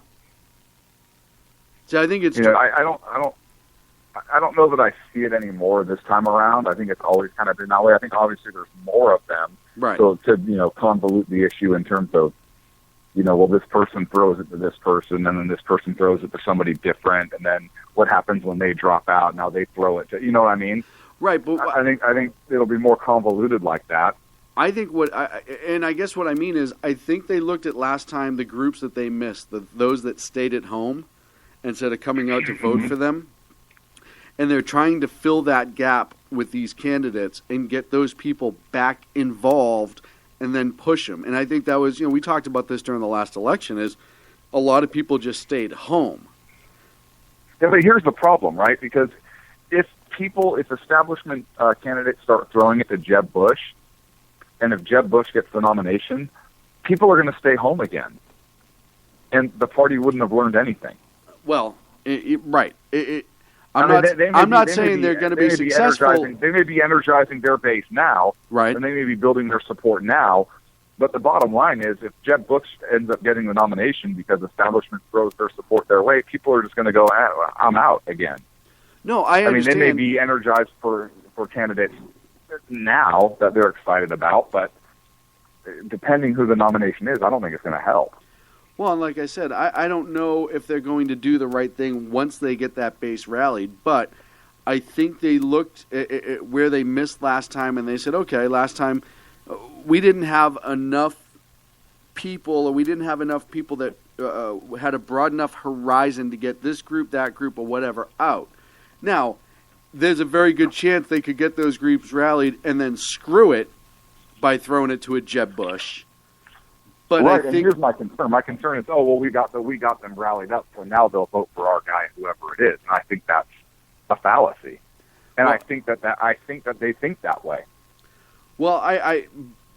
So I think it's. I don't know that I see it anymore this time around. I think it's always kind of been that way. I think obviously there's more of them. Right. So to convolute the issue in terms of, well, this person throws it to this person, and then this person throws it to somebody different, and then what happens when they drop out? Now they throw it to, you know what I mean? Right. But I think it'll be more convoluted like that. I think and I guess what I mean is, I think they looked at last time the groups that they missed, those that stayed at home instead of coming out to vote for them, and they're trying to fill that gap with these candidates and get those people back involved and then push them. And I think that was, we talked about this during the last election, is a lot of people just stayed home. Yeah, but here's the problem, right? Because if establishment candidates start throwing it to Jeb Bush, and if Jeb Bush gets the nomination, people are going to stay home again. And the party wouldn't have learned anything. Well, right. I'm not saying they're going to be successful. They may be energizing their base now, right? And they may be building their support now. But the bottom line is, if Jeb Bush ends up getting the nomination because establishment throws their support their way, people are just going to go, I'm out again. No, I understand. They may be energized for candidates now that they're excited about, but depending who the nomination is, I don't think it's going to help. Well, and like I said, I don't know if they're going to do the right thing once they get that base rallied, but I think they looked at where they missed last time, and they said, okay, last time we didn't have enough people, or we didn't have enough people that had a broad enough horizon to get this group, that group, or whatever out. Now, there's a very good chance they could get those groups rallied and then screw it by throwing it to a Jeb Bush. But right, I think, and here's my concern. My concern is, we got them rallied up, so now they'll vote for our guy, whoever it is. And I think that's a fallacy. And I think that they think that way. Well,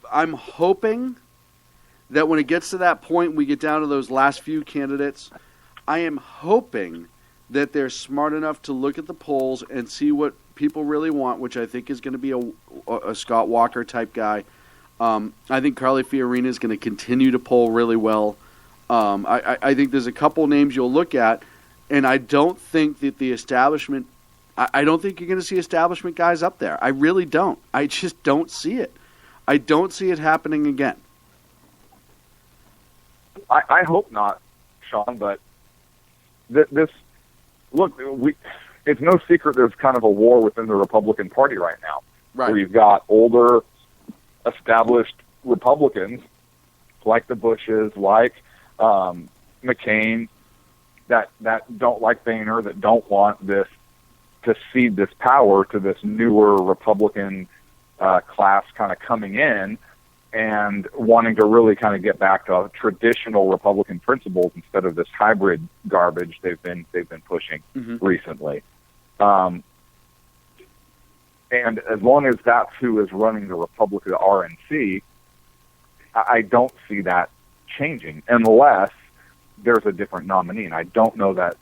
I'm hoping that when it gets to that point, we get down to those last few candidates, I am hoping that they're smart enough to look at the polls and see what people really want, which I think is going to be a Scott Walker type guy. I think Carly Fiorina is going to continue to poll really well. I think there's a couple names you'll look at, and I don't think that the establishment – I don't think you're going to see establishment guys up there. I really don't. I just don't see it. I don't see it happening again. I hope not, Sean, but this – look, it's no secret there's kind of a war within the Republican Party right now. Right. Where you've got older – established Republicans like the Bushes, like McCain, that don't like Boehner, that don't want this to cede this power to this newer Republican class kind of coming in and wanting to really kind of get back to traditional Republican principles instead of this hybrid garbage they've been pushing recently. And as long as that's who is running the Republican RNC, I don't see that changing unless there's a different nominee. And I don't know that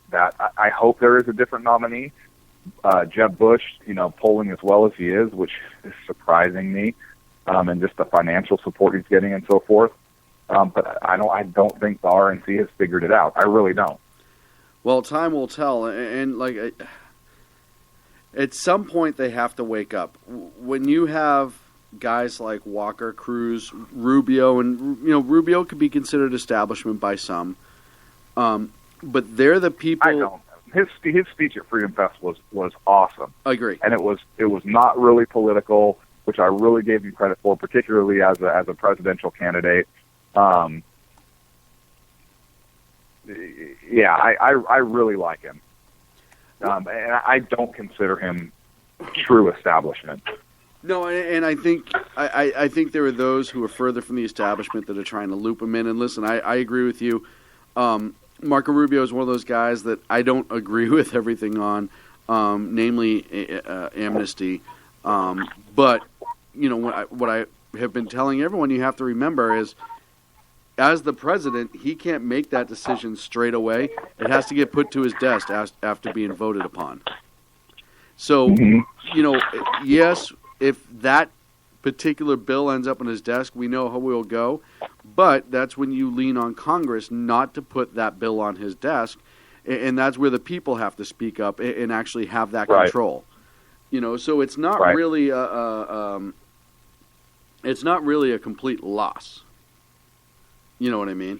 I hope there is a different nominee. Jeb Bush, polling as well as he is, which is surprising me, and just the financial support he's getting and so forth. But I don't think the RNC has figured it out. I really don't. Well, time will tell. And at some point, they have to wake up. When you have guys like Walker, Cruz, Rubio, and Rubio could be considered establishment by some, but they're the people. I don't. His speech at Freedom Fest was awesome. I agree, and it was not really political, which I really gave him credit for, particularly as a presidential candidate. I really like him. And I don't consider him true establishment. No, and I think I think there are those who are further from the establishment that are trying to loop him in. And listen, I agree with you. Marco Rubio is one of those guys that I don't agree with everything on, namely amnesty. But what I have been telling everyone, you have to remember is, as the president, he can't make that decision straight away. It has to get put to his desk after being voted upon. So, yes, if that particular bill ends up on his desk, we know how we'll go. But that's when you lean on Congress not to put that bill on his desk, and that's where the people have to speak up and actually have that control. So it's not really it's not really a complete loss. You know what I mean?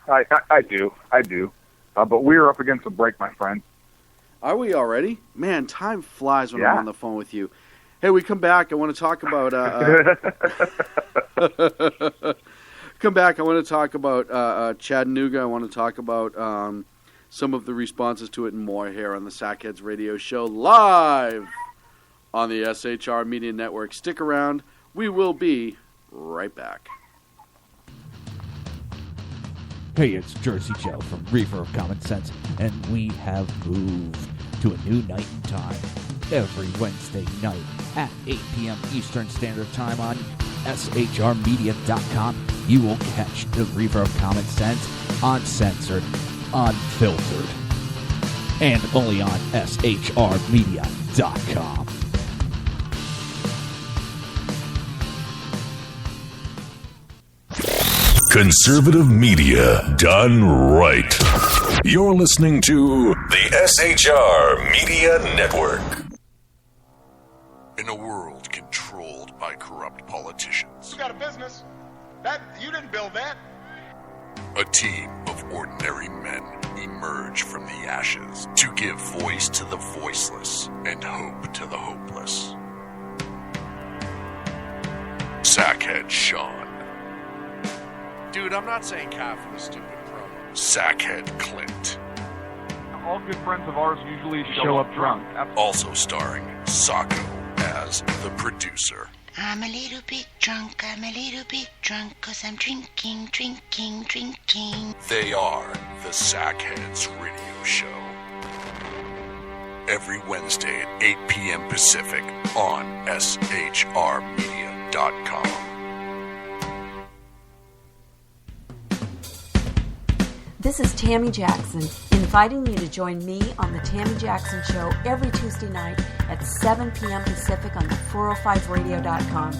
I do. But we're up against a break, my friend. Are we already? Man, time flies when I'm on the phone with you. Hey, we come back. I want to talk about. Come back. I want to talk about Chattanooga. I want to talk about some of the responses to it and more here on the Sackheads Radio Show live on the SHR Media Network. Stick around. We will be right back. Hey, it's Jersey Joe from Reefer of Common Sense, and we have moved to a new night and time every Wednesday night at 8 p.m. Eastern Standard Time on SHRmedia.com. You will catch the Reefer of Common Sense uncensored, unfiltered, and only on SHRmedia.com. Conservative media done right. You're listening to the SHR Media Network. In a world controlled by corrupt politicians, You got a business. That you didn't build that. a team of ordinary men emerge from the ashes to give voice to the voiceless and hope to the hopeless. Sackhead Sean. Dude, I'm not saying cow for the stupid promo. Sackhead Clint. All good friends of ours usually show up drunk. Also starring Sacco as the producer. I'm a little bit drunk, I'm a little bit drunk, 'cause I'm drinking. They are the Sackheads Radio Show. Every Wednesday at 8 p.m. Pacific on SHRmedia.com. This is Tammy Jackson, inviting you to join me on The Tammy Jackson Show every Tuesday night at 7 p.m. Pacific on the 405radio.com.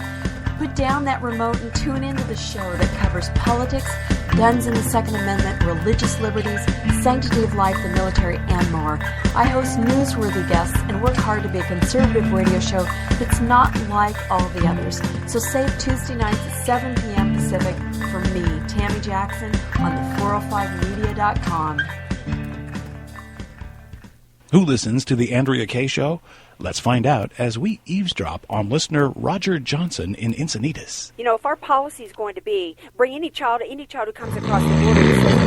Put down that remote and tune into the show that covers politics, guns and the Second Amendment, religious liberties, sanctity of life, the military, and more. I host newsworthy guests and work hard to be a conservative radio show that's not like all the others. So save Tuesday nights at 7 p.m. Pacific for me, Tammy Jackson, on the 405media.com. Who listens to the Andrea Kaye Show? Let's find out as we eavesdrop on listener Roger Johnson in Encinitas. You know, if our policy is going to be bring any child who comes across the border and says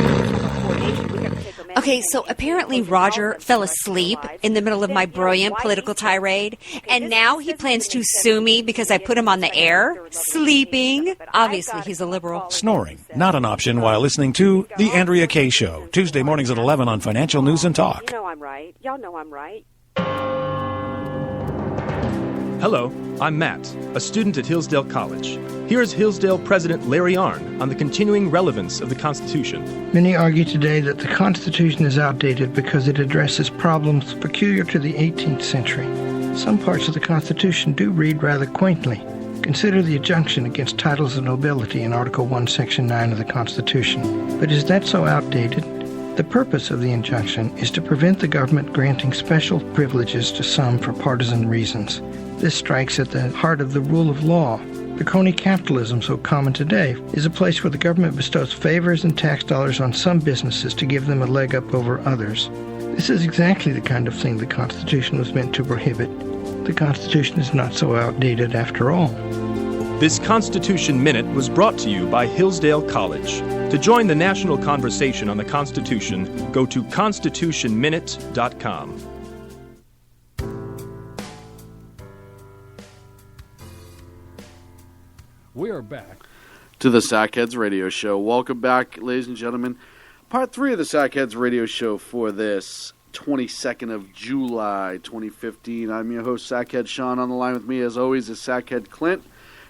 coordination, we have to take them in. Okay, so apparently Roger fell asleep in the middle of my brilliant political tirade, and now he plans to sue me because I put him on the air, sleeping. Obviously, he's a liberal. Snoring, not an option while listening to The Andrea Kaye Show, Tuesday mornings at 11 on Financial News and Talk. You know I'm right. Y'all know I'm right. Hello, I'm Matt, a student at Hillsdale College. Here's Hillsdale President Larry Arnn on the continuing relevance of the Constitution. Many argue today that the Constitution is outdated because it addresses problems peculiar to the 18th century. Some parts of the Constitution do read rather quaintly. Consider the injunction against titles of nobility in Article 1, Section 9 of the Constitution. But is that so outdated? The purpose of the injunction is to prevent the government granting special privileges to some for partisan reasons. This strikes at the heart of the rule of law. The crony capitalism so common today is a place where the government bestows favors and tax dollars on some businesses to give them a leg up over others. This is exactly the kind of thing the Constitution was meant to prohibit. The Constitution is not so outdated after all. This Constitution Minute was brought to you by Hillsdale College. To join the national conversation on the Constitution, go to constitutionminute.com. We are back to the Sackheads Radio Show. Welcome back, ladies and gentlemen. Part 3 of the Sackheads Radio Show for this 22nd of July, 2015. I'm your host, Sackhead Sean. On the line with me, as always, is Sackhead Clint.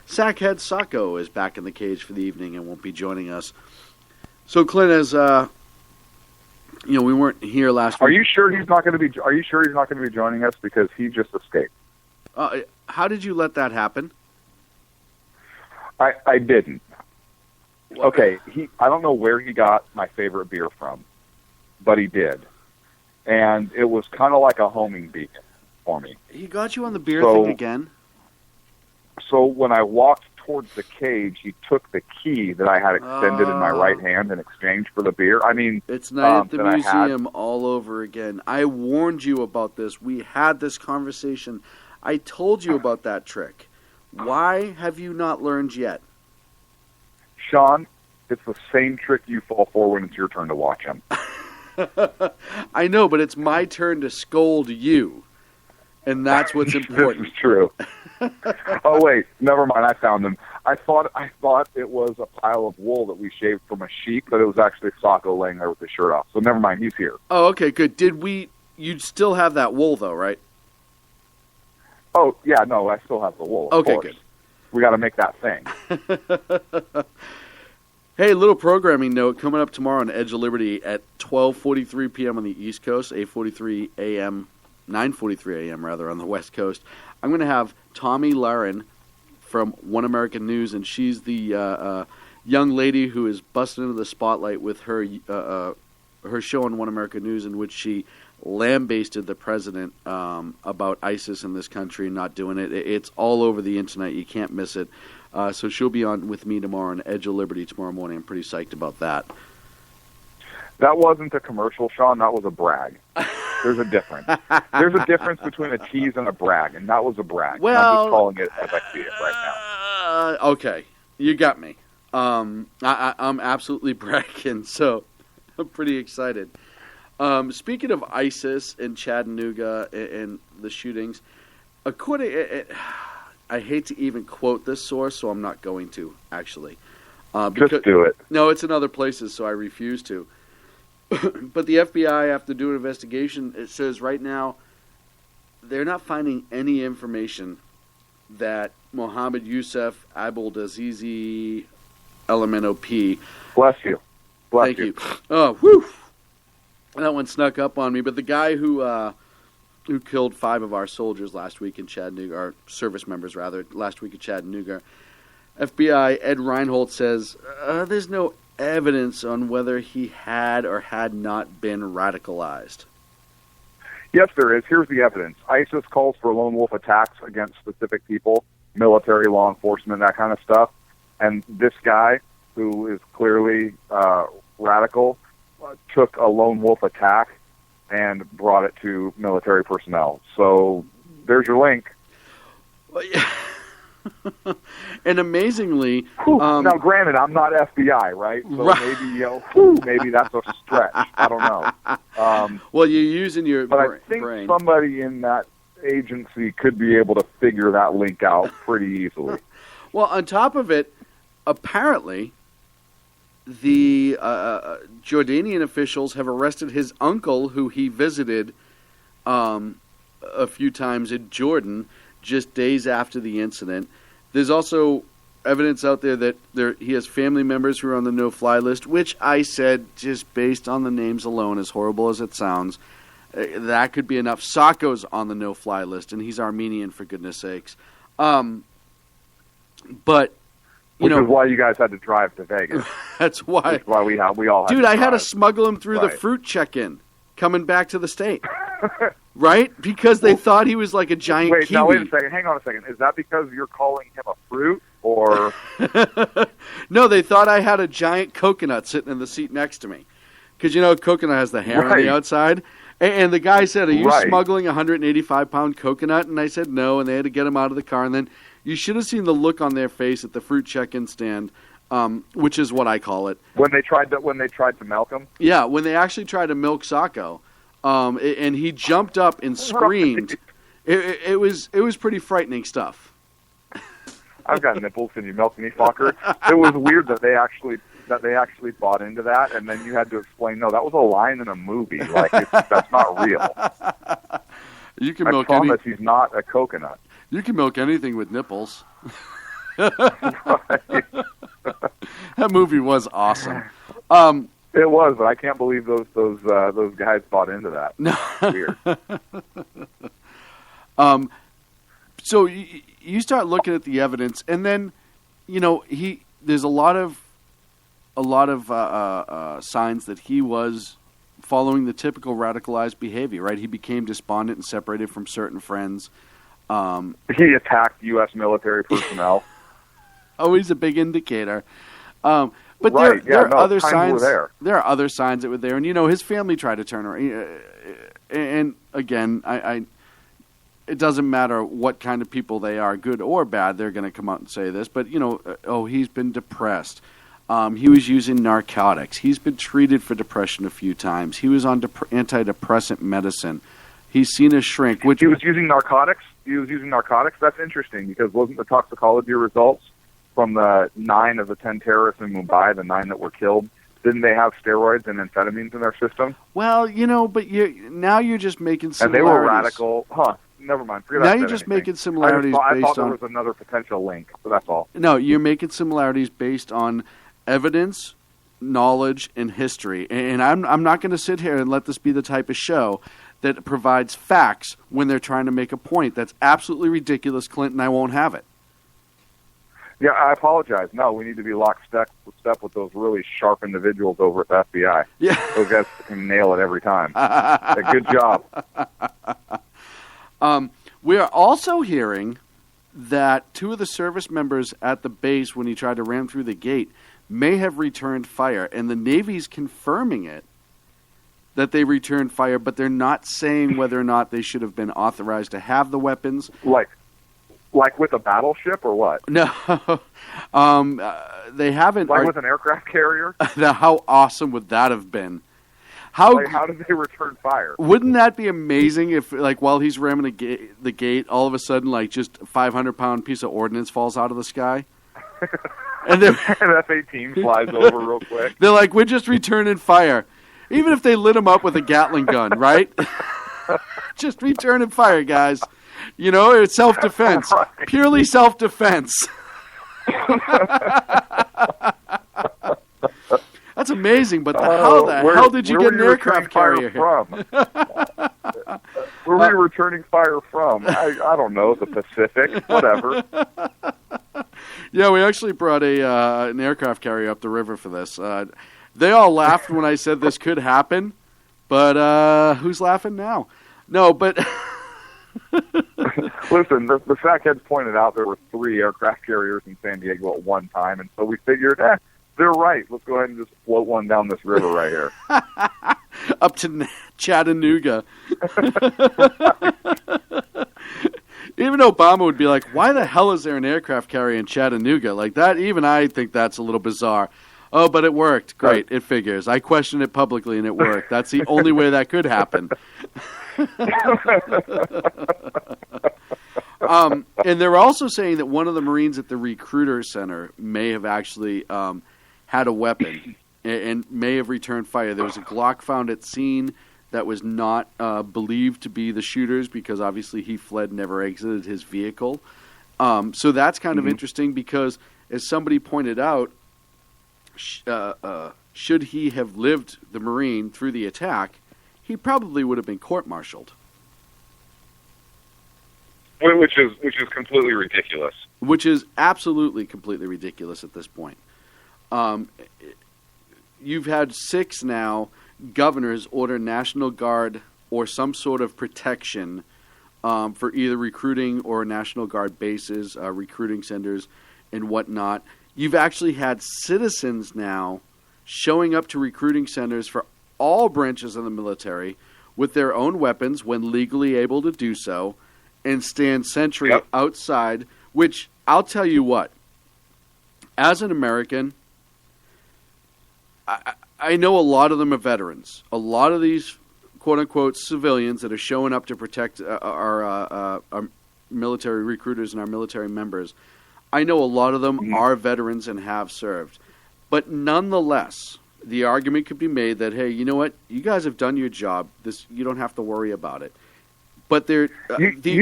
Sackhead Sacco is back in the cage for the evening and won't be joining us. So, Clint, as we weren't here last week. Are you sure he's not going to be joining us because he just escaped? How did you let that happen? I didn't. Okay, I don't know where he got my favorite beer from, but he did. And it was kind of like a homing beacon for me. He got you on the beer thing again? So when I walked towards the cage, he took the key that I had extended in my right hand in exchange for the beer. I mean, it's night at the museum all over again. I warned you about this. We had this conversation. I told you about that trick. Why have you not learned yet? Sean, it's the same trick you fall for when it's your turn to watch him. I know, but it's my turn to scold you, and that's what's important. This is true. Oh wait, never mind. I found him. I thought it was a pile of wool that we shaved from a sheep, but it was actually Sacco laying there with his shirt off. So never mind. He's here. Oh, okay, good. You'd still have that wool though, right? Oh yeah, no, I still have the wool. Of Okay, course. good. We got to make that thing. Hey, little programming note coming up tomorrow on Edge of Liberty at 12:43 p.m. on the East Coast, 8:43 a.m., 9:43 a.m. rather on the West Coast. I'm going to have Tommy Lahren from One American News, and she's the young lady who is busted into the spotlight with her show on One American News, in which she lambasted the president about ISIS in this country and not doing it. It's all over the internet. You can't miss it. So she'll be on with me tomorrow on Edge of Liberty tomorrow morning. I'm pretty psyched about that. That wasn't a commercial, Sean. That was a brag. There's a difference. There's a difference between a tease and a brag, and that was a brag. Well, I'm just calling it as I see it right now. Okay, you got me. I'm absolutely bragging, so I'm pretty excited. Speaking of ISIS and Chattanooga and the shootings, according, I hate to even quote this source, so I'm not going to, actually. Just do it. No, it's in other places, so I refuse to. But the FBI, after doing an investigation, it says right now they're not finding any information that Mohammed Youssef Abdelaziz LMNOP. Bless you. Thank you. Oh, whew. That one snuck up on me. But the guy who killed 5 of our soldiers last week in Chattanooga, our service members rather, last week in Chattanooga, FBI Ed Reinhold says there's no evidence on whether he had or had not been radicalized. Yes, there is. Here's the evidence. ISIS calls for lone wolf attacks against specific people, military, law enforcement, that kind of stuff. And this guy, who is clearly radical, took a lone wolf attack and brought it to military personnel. So there's your link. Well, yeah. And amazingly, now granted, I'm not FBI, right? So right. maybe that's a stretch. I don't know. Well, you're using your but I think brain. Somebody in that agency could be able to figure that link out pretty easily. Well, on top of it, apparently, the Jordanian officials have arrested his uncle, who he visited a few times in Jordan, just days after the incident. There's also evidence out there that he has family members who are on the no-fly list, which I said, just based on the names alone, as horrible as it sounds, that could be enough. Sacco's on the no-fly list, and he's Armenian, for goodness sakes. But, Which is why you guys had to drive to Vegas. That's why. That's why we all had Dude, to I had to drive. smuggle him through the Right. fruit check-in coming back to the state. Right? Because they thought he was like a giant Wait, kiwi. now wait a second. Hang on a second. Is that because you're calling him a fruit, or No, they thought I had a giant coconut sitting in the seat next to me. Because, coconut has the hair on Right. the outside. And the guy said, are you Right. smuggling a 185-pound coconut? And I said, no, and they had to get him out of the car. And then you should have seen the look on their face at the fruit check-in stand, which is what I call it. when they tried to milk him? Yeah, when they actually tried to milk Sacco, and he jumped up and screamed. It was pretty frightening stuff. I've got nipples. Can you milk me, fucker? It was weird that they actually bought into that, and then you had to explain. No, that was a line in a movie. Like that's not real. You can I milk promise he's not a coconut. You can milk anything with nipples. That movie was awesome. It was, but I can't believe those guys bought into that. No. Weird. So you start looking at the evidence, and then there's a lot of signs that he was following the typical radicalized behavior. Right, he became despondent and separated from certain friends. He attacked U.S. military personnel. Always a big indicator. But Right, there are other signs signs. were there. There are other signs that were there, and his family tried to turn around. And again, it doesn't matter what kind of people they are, good or bad. They're going to come out and say this, but he's been depressed. He was using narcotics. He's been treated for depression a few times. He was on antidepressant medicine. He's seen a shrink. Which he was using narcotics? That's interesting, because wasn't the toxicology results from the 9 of the 10 terrorists in Mumbai, the 9 that were killed, didn't they have steroids and amphetamines in their system? Well, but now you're just making similarities. And they were radical. Never mind. Now you're just making similarities I based thought there on... was another potential link, so that's all. No, you're making similarities based on evidence, knowledge, and history. And I'm not going to sit here and let this be the type of show that provides facts when they're trying to make a point. That's absolutely ridiculous, Clinton. I won't have it. Yeah, I apologize. No, we need to be lockstep with those really sharp individuals over at the FBI. Yeah. Those guys can nail it every time. Good job. We are also hearing that 2 of the service members at the base, when he tried to ram through the gate, may have returned fire. And the Navy's confirming it, that they returned fire, but they're not saying whether or not they should have been authorized to have the weapons. Like with a battleship or what? No. They haven't. Like with an aircraft carrier? How awesome would that have been? How did they return fire? Wouldn't that be amazing if, while he's ramming the gate, all of a sudden, just a 500-pound piece of ordnance falls out of the sky? And an F-18 flies over real quick. They're like, we're just returning fire. Even if they lit him up with a Gatling gun, right? Just returning fire, guys. It's self-defense. Right. Purely self-defense. That's amazing, but how the hell did you get an aircraft carrier here? Where were you returning fire from? I don't know, the Pacific, whatever. Yeah, we actually brought an aircraft carrier up the river for this. They all laughed when I said this could happen, but who's laughing now? No, but... Listen, the Sackheads pointed out there were 3 aircraft carriers in San Diego at one time, and so we figured, they're right. Let's go ahead and just float one down this river right here. Up to Chattanooga. Even Obama would be like, why the hell is there an aircraft carrier in Chattanooga? Like that, even I think that's a little bizarre. Oh, but it worked. Great, it figures. I questioned it publicly, and it worked. That's the only way that could happen. And they're also saying that one of the Marines at the recruiter center may have actually had a weapon and may have returned fire. There was a Glock found at scene that was not believed to be the shooter's, because obviously he fled and never exited his vehicle. So that's kind of interesting, because as somebody pointed out, should he have lived the Marine through the attack, he probably would have been court-martialed. Which is completely ridiculous. Which is absolutely completely ridiculous at this point. You've had 6 now governors order National Guard or some sort of protection for either recruiting or National Guard bases, recruiting centers, and whatnot. You've actually had citizens now showing up to recruiting centers for all branches of the military with their own weapons when legally able to do so, and stand sentry outside, which I'll tell you what, as an American, I know a lot of them are veterans. A lot of these quote-unquote civilians that are showing up to protect our military recruiters and our military members, I know a lot of them are veterans and have served. But nonetheless, the argument could be made that, hey, you know what? You guys have done your job. You don't have to worry about it. But the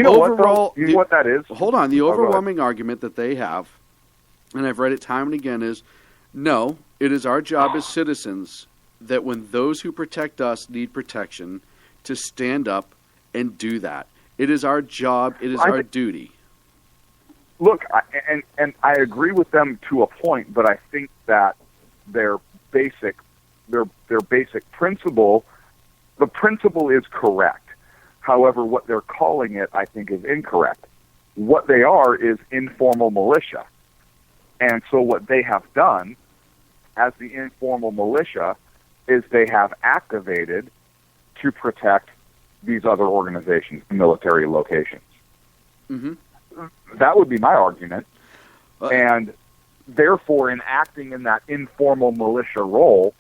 overall, what that is? Hold on. The overwhelming argument that they have, and I've read it time and again, is no, it is our job as citizens that when those who protect us need protection, to stand up and do that. It is our job. It is our duty. Look, and I agree with them to a point, but I think that their basic principle, the principle is correct. However, what they're calling it, I think, is incorrect. What they are is informal militia. And so what they have done as the informal militia is they have activated to protect these other organizations, military locations. Mm-hmm. That would be my argument. And therefore, in acting in that informal militia role,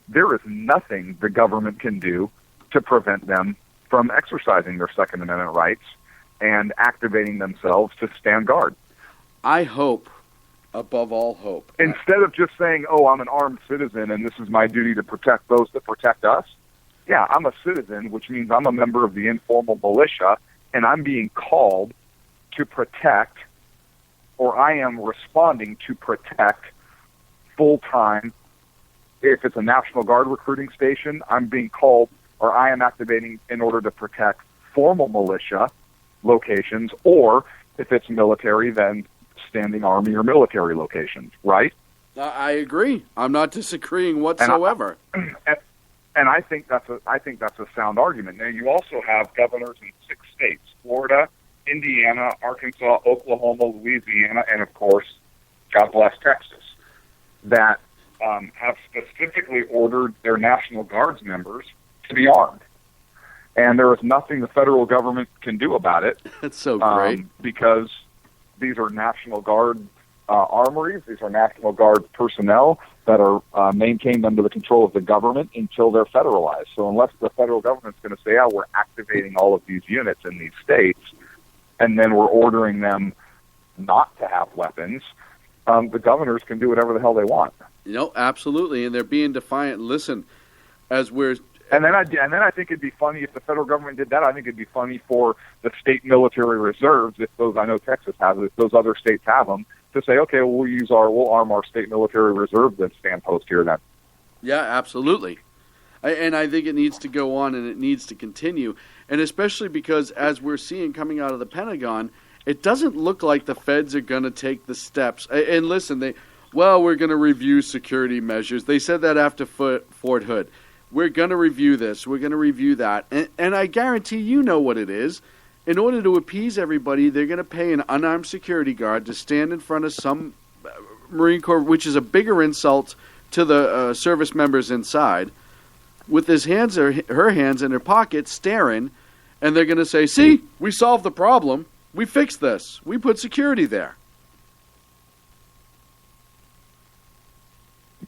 there is nothing the government can do to prevent them from exercising their Second Amendment rights and activating themselves to stand guard. I hope, above all hope, instead of just saying, "Oh, I'm an armed citizen and this is my duty to protect those that protect us." Yeah, I'm a citizen, which means I'm a member of the informal militia, and I'm being called to protect, or I am responding to protect full-time. If it's a National Guard recruiting station, I'm being called, or I am activating in order to protect formal militia locations, or if it's military, then standing army or military locations, right? I agree. I'm not disagreeing whatsoever. And I think that's a sound argument. Now, you also have governors in 6 states: Florida, Indiana, Arkansas, Oklahoma, Louisiana, and of course, God bless Texas, that have specifically ordered their National Guards members to be armed. And there is nothing the federal government can do about it. That's so great. Because these are National Guard armories. These are National Guard personnel that are maintained under the control of the government until they're federalized. So unless the federal government's going to say, "Oh, we're activating all of these units in these states," and then we're ordering them not to have weapons, the governors can do whatever the hell they want. Absolutely, and they're being defiant. Listen, as we're And then I think it'd be funny if the federal government did that. I think it'd be funny for the state military reserves, if those, I know Texas has it, if those other states have them, to say, okay, we'll arm our state military reserve that stand post here then. Yeah, absolutely. And I think it needs to go on and it needs to continue. And especially because, as we're seeing coming out of the Pentagon, it doesn't look like the feds are going to take the steps. And listen, we're going to review security measures. They said that after Fort Hood. We're going to review this. We're going to review that. And I guarantee you know what it is. In order to appease everybody, they're going to pay an unarmed security guard to stand in front of some Marine Corps, which is a bigger insult to the service members inside, with his hands or her hands in her pockets staring, and they're going to say, "See, we solved the problem. We fixed this. We put security there."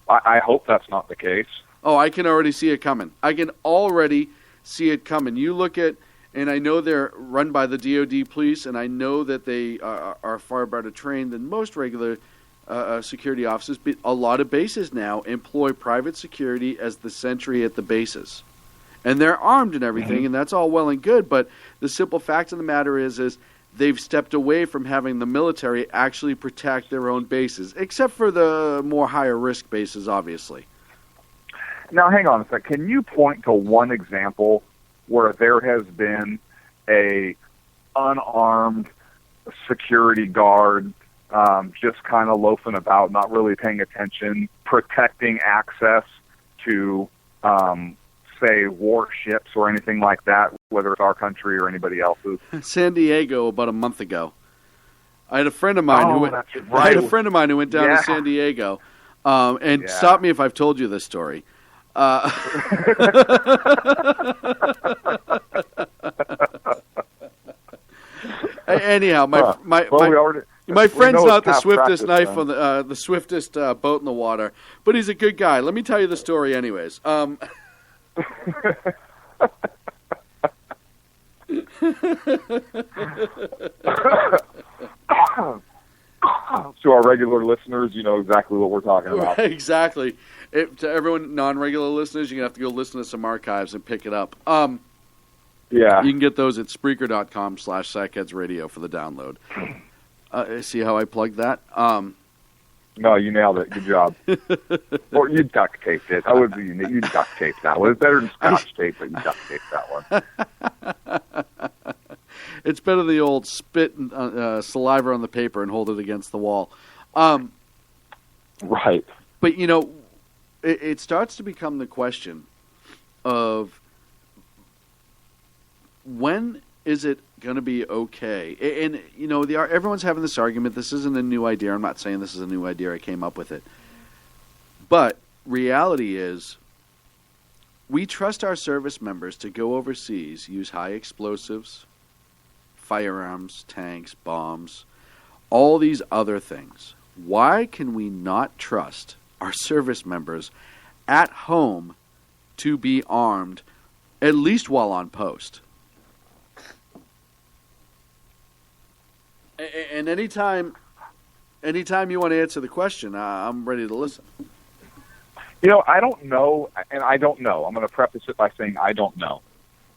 I hope that's not the case. Oh, I can already see it coming. I can already see it coming. You look at, and I know they're run by the DOD police, and I know that they are far better trained than most regular security officers, but a lot of bases now employ private security as the sentry at the bases. And they're armed and everything, and that's all well and good, but the simple fact of the matter is they've stepped away from having the military actually protect their own bases, except for the more higher-risk bases, obviously. Now, hang on a sec. Can you point to one example where there has been a unarmed security guard just kind of loafing about, not really paying attention, protecting access to, say, warships or anything like that, whether it's our country or anybody else's? San Diego about a month ago. I had a friend of mine who went down to San Diego, and stop me if I've told you this story. Anyhow, my friend's not the swiftest knife on the swiftest boat in the water, but he's a good guy. Let me tell you the story, anyways. To our regular listeners, you know exactly what we're talking about. Right, exactly. To everyone, non-regular listeners, you're going to have to go listen to some archives and pick it up. Yeah. You can get those at Spreaker.com/SackheadsRadio for the download. See how I plugged that? No, you nailed it. Good job. Or you duct taped it. You duct taped that one. It's better than Scotch tape, but you duct taped that one. It's better than the old spit and saliva on the paper and hold it against the wall. Right. But, it starts to become the question of when is it going to be okay? And, everyone's having this argument. This isn't a new idea. I'm not saying this is a new idea. I came up with it. But reality is we trust our service members to go overseas, use high explosives, firearms, tanks, bombs, all these other things. Why can we not trust our service members at home to be armed, at least while on post? And anytime you want to answer the question, I'm ready to listen. I don't know, and I don't know. I'm going to preface it by saying I don't know.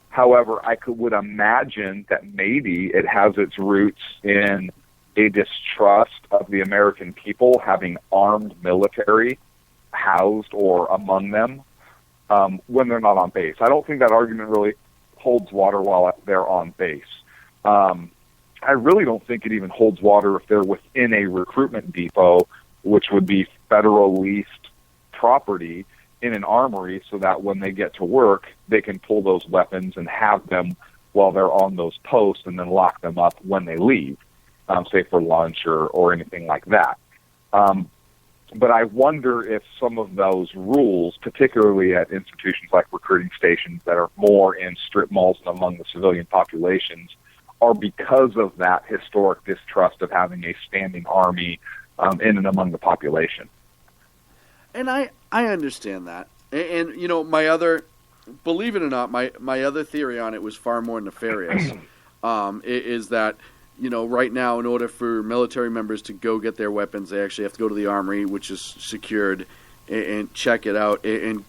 However, would imagine that maybe it has its roots in a distrust of the American people having armed military housed or among them when they're not on base. I don't think that argument really holds water while they're on base. I really don't think it even holds water if they're within a recruitment depot, which would be federal leased property in an armory, so that when they get to work, they can pull those weapons and have them while they're on those posts and then lock them up when they leave, say for lunch or anything like that. But I wonder if some of those rules, particularly at institutions like recruiting stations that are more in strip malls and among the civilian populations, are because of that historic distrust of having a standing army in and among the population. And I understand that. And my other, believe it or not, my other theory on it was far more nefarious. Is that, right now, in order for military members to go get their weapons, they actually have to go to the armory, which is secured, and check it out. And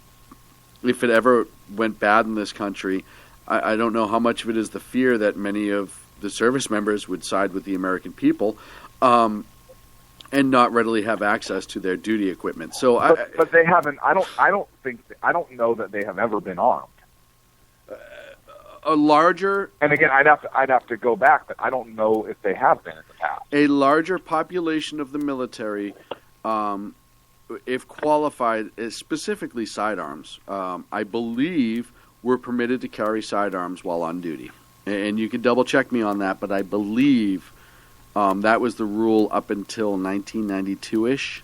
if it ever went bad in this country, I don't know how much of it is the fear that many of the service members would side with the American people, and not readily have access to their duty equipment. So, but they haven't. I don't know that they have ever been armed. A larger, and again, I'd have to go back, but I don't know if they have been in the past. A larger population of the military, if qualified, specifically sidearms, I believe were permitted to carry sidearms while on duty. And you can double check me on that, but I believe that was the rule up until 1992-ish.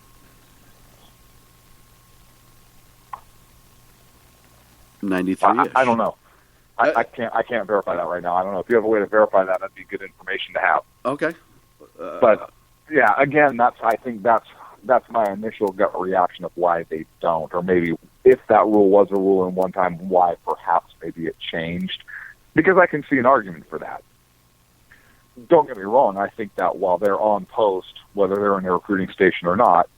I don't know. I can't verify that right now. I don't know. If you have a way to verify that, that'd be good information to have. Okay. But yeah, again, I think that's my initial gut reaction of why they don't, or maybe if that rule was a rule in one time, why perhaps maybe it changed. Because I can see an argument for that. Don't get me wrong, I think that while they're on post, whether they're in a recruiting station or not,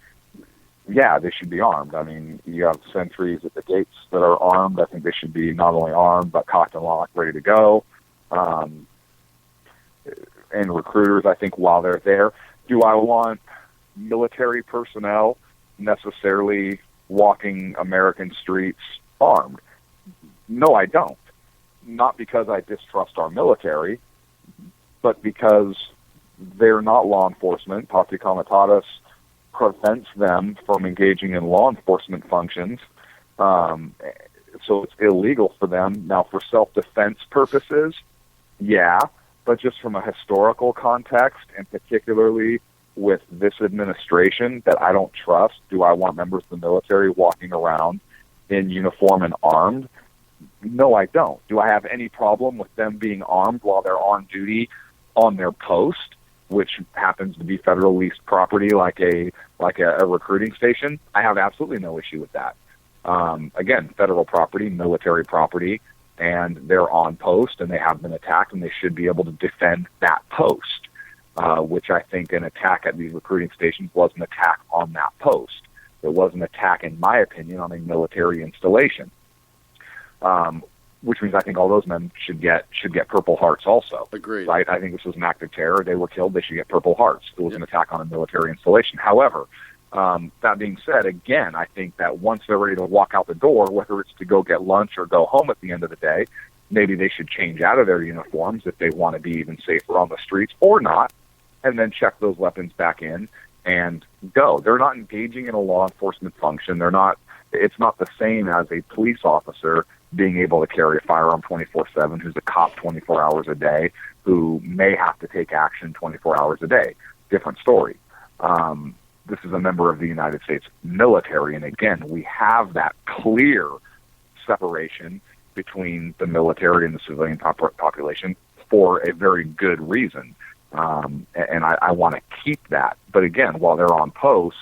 yeah, they should be armed. I mean, you have sentries at the gates that are armed. I think they should be not only armed, but cocked and locked, ready to go. And recruiters, I think while they're there, do I want military personnel necessarily walking American streets armed? No, I don't. Not because I distrust our military, but because they're not law enforcement. Posse Comitatus prevents them from engaging in law enforcement functions, so it's illegal for them. Now, for self-defense purposes, yeah, but just from a historical context, and particularly with this administration that I don't trust, do I want members of the military walking around in uniform and armed? No, I don't. Do I have any problem with them being armed while they're on duty on their post, which happens to be federal leased property like a recruiting station? I have absolutely no issue with that. Again, federal property, military property, and they're on post and they have been attacked and they should be able to defend that post, which I think an attack at these recruiting stations was an attack on that post. It was an attack, in my opinion, on a military installation. Which means I think all those men should get Purple Hearts also. Agreed. Right? I think this was an act of terror. They were killed. They should get Purple Hearts. It was an attack on a military installation. However, that being said, again, I think that once they're ready to walk out the door, whether it's to go get lunch or go home at the end of the day, maybe they should change out of their uniforms if they want to be even safer on the streets or not, and then check those weapons back in and go. They're not engaging in a law enforcement function. It's not the same as a police officer being able to carry a firearm 24/7, who's a cop 24 hours a day, who may have to take action 24 hours a day. Different story. This is a member of the United States military, and again, we have that clear separation between the military and the civilian population for a very good reason. And I want to keep that. But again, while they're on post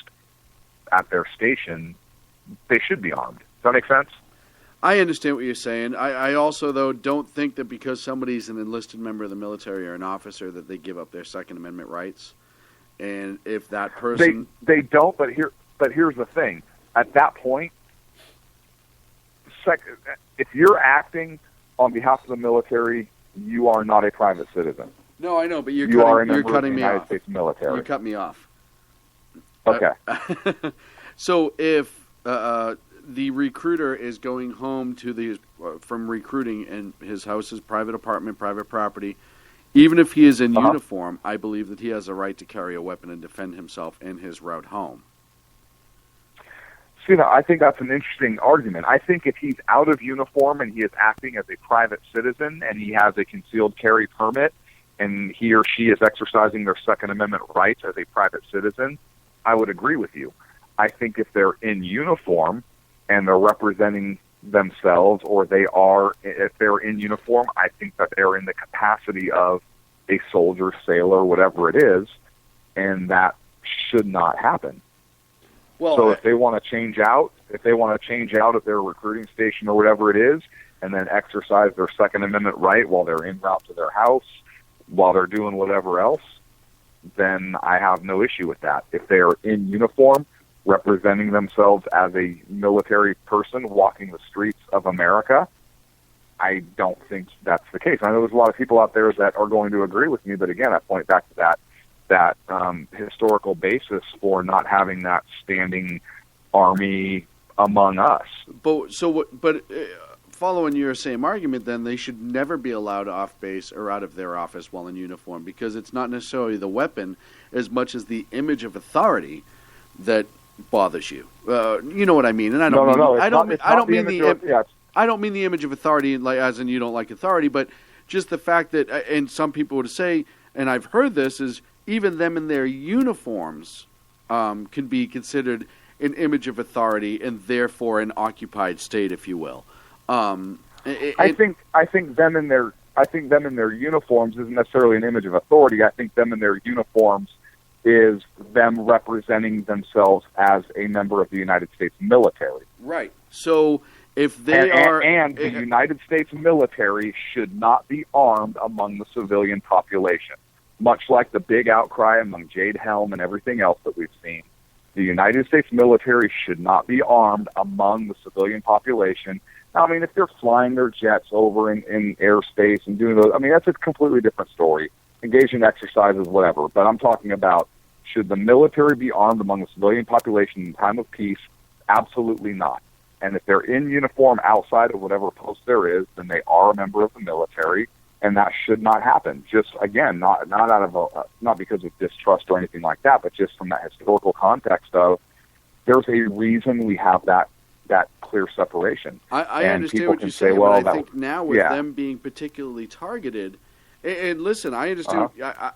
at their station, they should be armed. Does that make sense? I understand what you're saying. I also, though, don't think that because somebody's an enlisted member of the military or an officer that they give up their Second Amendment rights. And if that person... They don't, but here's the thing. At that point, if you're acting on behalf of the military, you are not a private citizen. No, I know, but you're cutting me off. States military. You cut me off. Okay. So if the recruiter is going home to from recruiting and his house is private apartment, private property, even if he is in uniform, I believe that he has a right to carry a weapon and defend himself in his route home. See, I think that's an interesting argument. I think if he's out of uniform and he is acting as a private citizen and he has a concealed carry permit and he or she is exercising their Second Amendment rights as a private citizen, I would agree with you. I think if they're in uniform and they're representing themselves, or if they're in uniform, I think that they're in the capacity of a soldier, sailor, whatever it is, and that should not happen. Well, so if they want to change out at their recruiting station or whatever it is, and then exercise their Second Amendment right while they're en route to their house, while they're doing whatever else, then I have no issue with that. If they are in uniform, representing themselves as a military person walking the streets of America, I don't think that's the case. I know there's a lot of people out there that are going to agree with me, but again, I point back to that historical basis for not having that standing army among us. But following your same argument, then they should never be allowed off base or out of their office while in uniform, because it's not necessarily the weapon as much as the image of authority that bothers you. You know what I mean? And I don't mean the image of authority, like as in you don't like authority, but just the fact that, and some people would say, and I've heard this, is even them in their uniforms can be considered an image of authority and therefore an occupied state, if you will. I think them in their uniforms isn't necessarily an image of authority. I think them in their uniforms is them representing themselves as a member of the United States military. Right. So if they the United States military should not be armed among the civilian population. Much like the big outcry among Jade Helm and everything else that we've seen, the United States military should not be armed among the civilian population. Now, I mean, if they're flying their jets over in airspace and doing those, I mean, that's a completely different story. Engage in exercises, whatever. But I'm talking about, should the military be armed among the civilian population in time of peace? Absolutely not. And if they're in uniform outside of whatever post there is, then they are a member of the military, and that should not happen. Just, again, not because of distrust or anything like that, but just from that historical context of there's a reason we have that clear separation. I understand what you're saying, but I think now with them being particularly targeted, and listen, I understand.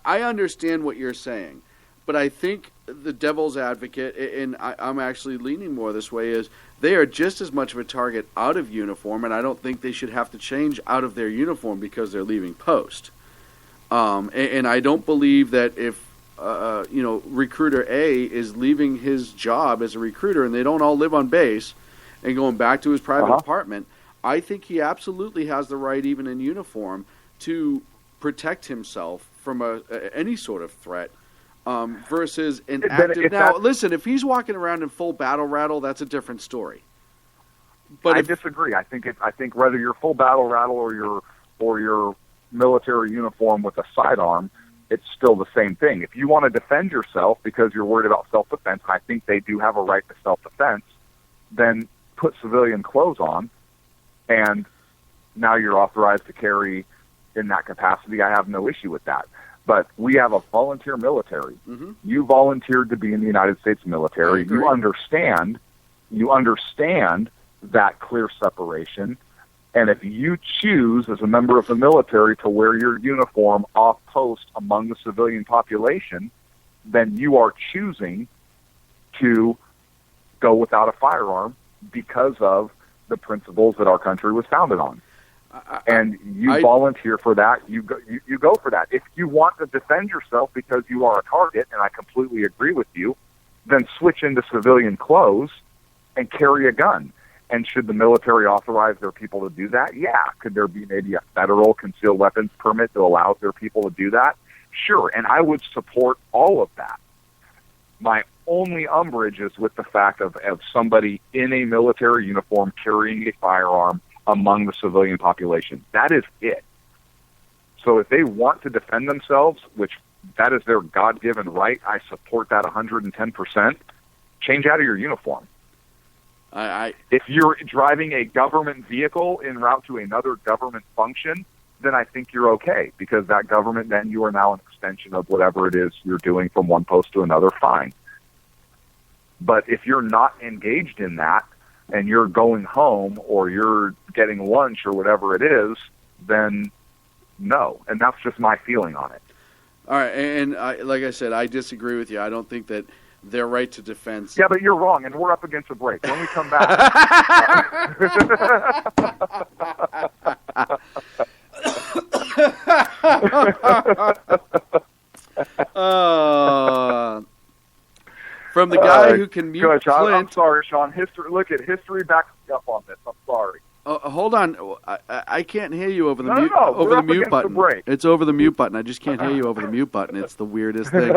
I understand what you're saying, but I think the devil's advocate, and I'm actually leaning more this way, is they are just as much of a target out of uniform, and I don't think they should have to change out of their uniform because they're leaving post. And I don't believe that if recruiter A is leaving his job as a recruiter, and they don't all live on base and going back to his private apartment, I think he absolutely has the right, even in uniform, to protect himself from any sort of threat versus an active. Now, listen, if he's walking around in full battle rattle, that's a different story. But I disagree. I think whether you're full battle rattle or your military uniform with a sidearm, it's still the same thing. If you want to defend yourself because you're worried about self-defense, and I think they do have a right to self-defense, then put civilian clothes on, and now you're authorized to carry in that capacity. I have no issue with that. But we have a volunteer military. Mm-hmm. You volunteered to be in the United States military. You understand that clear separation. And if you choose as a member of the military to wear your uniform off post among the civilian population, then you are choosing to go without a firearm because of the principles that our country was founded on. and you volunteer for that, you go for that. If you want to defend yourself because you are a target, and I completely agree with you, then switch into civilian clothes and carry a gun. And should the military authorize their people to do that? Yeah. Could there be maybe a federal concealed weapons permit to allow their people to do that? Sure. And I would support all of that. My only umbrage is with the fact of somebody in a military uniform carrying a firearm among the civilian population. That is it. So if they want to defend themselves, which that is their God-given right, I support that 110%, change out of your uniform. If you're driving a government vehicle en route to another government function, then I think you're okay, because that government, then you are now an extension of whatever it is you're doing from one post to another, fine. But if you're not engaged in that, and you're going home or you're getting lunch or whatever it is, then no. And that's just my feeling on it. All right, and like I said, I disagree with you. I don't think that their right to defense... Yeah, but you're wrong, and we're up against a break. When we come back... From the guy who can mute Good, Sean. Clint... I'm sorry, Sean. History backs me up on this. I'm sorry. Hold on. I can't hear you over the mute over the mute button. It's over the mute button. I just can't hear you over the mute button. It's the weirdest thing.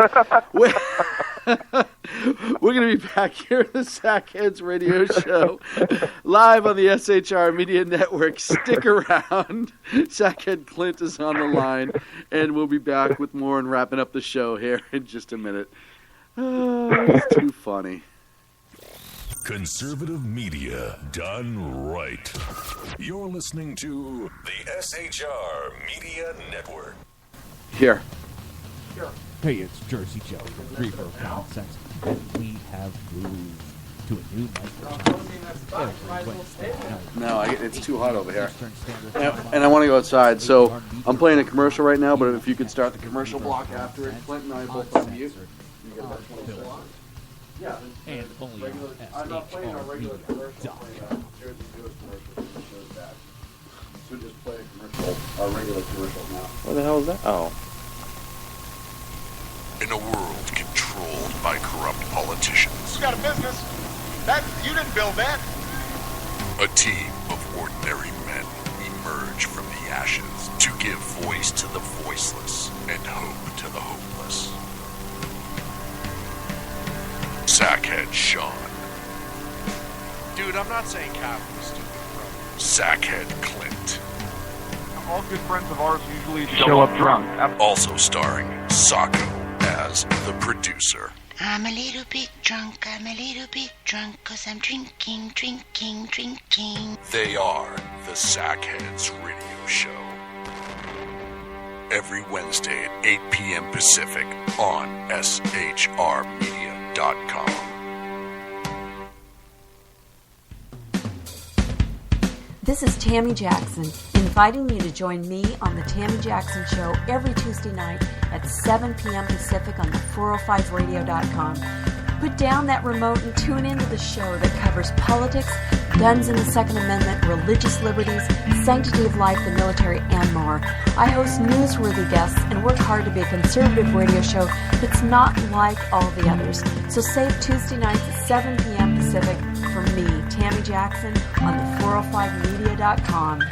We're going to be back here at the Sackheads Radio Show, live on the SHR Media Network. Stick around. Sackhead Clint is on the line, and we'll be back with more and wrapping up the show here in just a minute. It's too funny. Conservative media done right. You're listening to the SHR Media Network. Here. Hey, it's Jersey Joe from Reaper of Common Sense, and we have moved to a new night. No, it's too hot over here. And I want to go outside, so I'm playing a commercial right now, but if you could start the commercial block after it, Clint and I both on mute. You get about 20 minutes. Yeah, and only regular, I'm not playing a regular commercial. I'm playing a Jersey Joe's commercial that shows that. So just play a commercial, a regular commercial now. What the hell is that? Oh. In a world controlled by corrupt politicians, You got a business. That you didn't build that. a team of ordinary men emerge from the ashes to give voice to the voiceless and hope to the hopeless. Sackhead Sean. Dude, I'm not saying cow for the stupid bro. Sackhead Clint. All good friends of ours usually show up drunk. Also starring Sacco as the producer. I'm a little bit drunk, I'm a little bit drunk, 'cause I'm drinking. They are the Sackheads Radio Show. Every Wednesday at 8 p.m. Pacific on shrmedia.com. This is Tammy Jackson, inviting you to join me on The Tammy Jackson Show every Tuesday night at 7 p.m. Pacific on the 405radio.com. Put down that remote and tune into the show that covers politics, guns and the Second Amendment, religious liberties, sanctity of life, the military, and more. I host newsworthy guests and work hard to be a conservative radio show that's not like all the others. So save Tuesday nights at 7 p.m. Pacific for me, Tammy Jackson, on the 405media.com.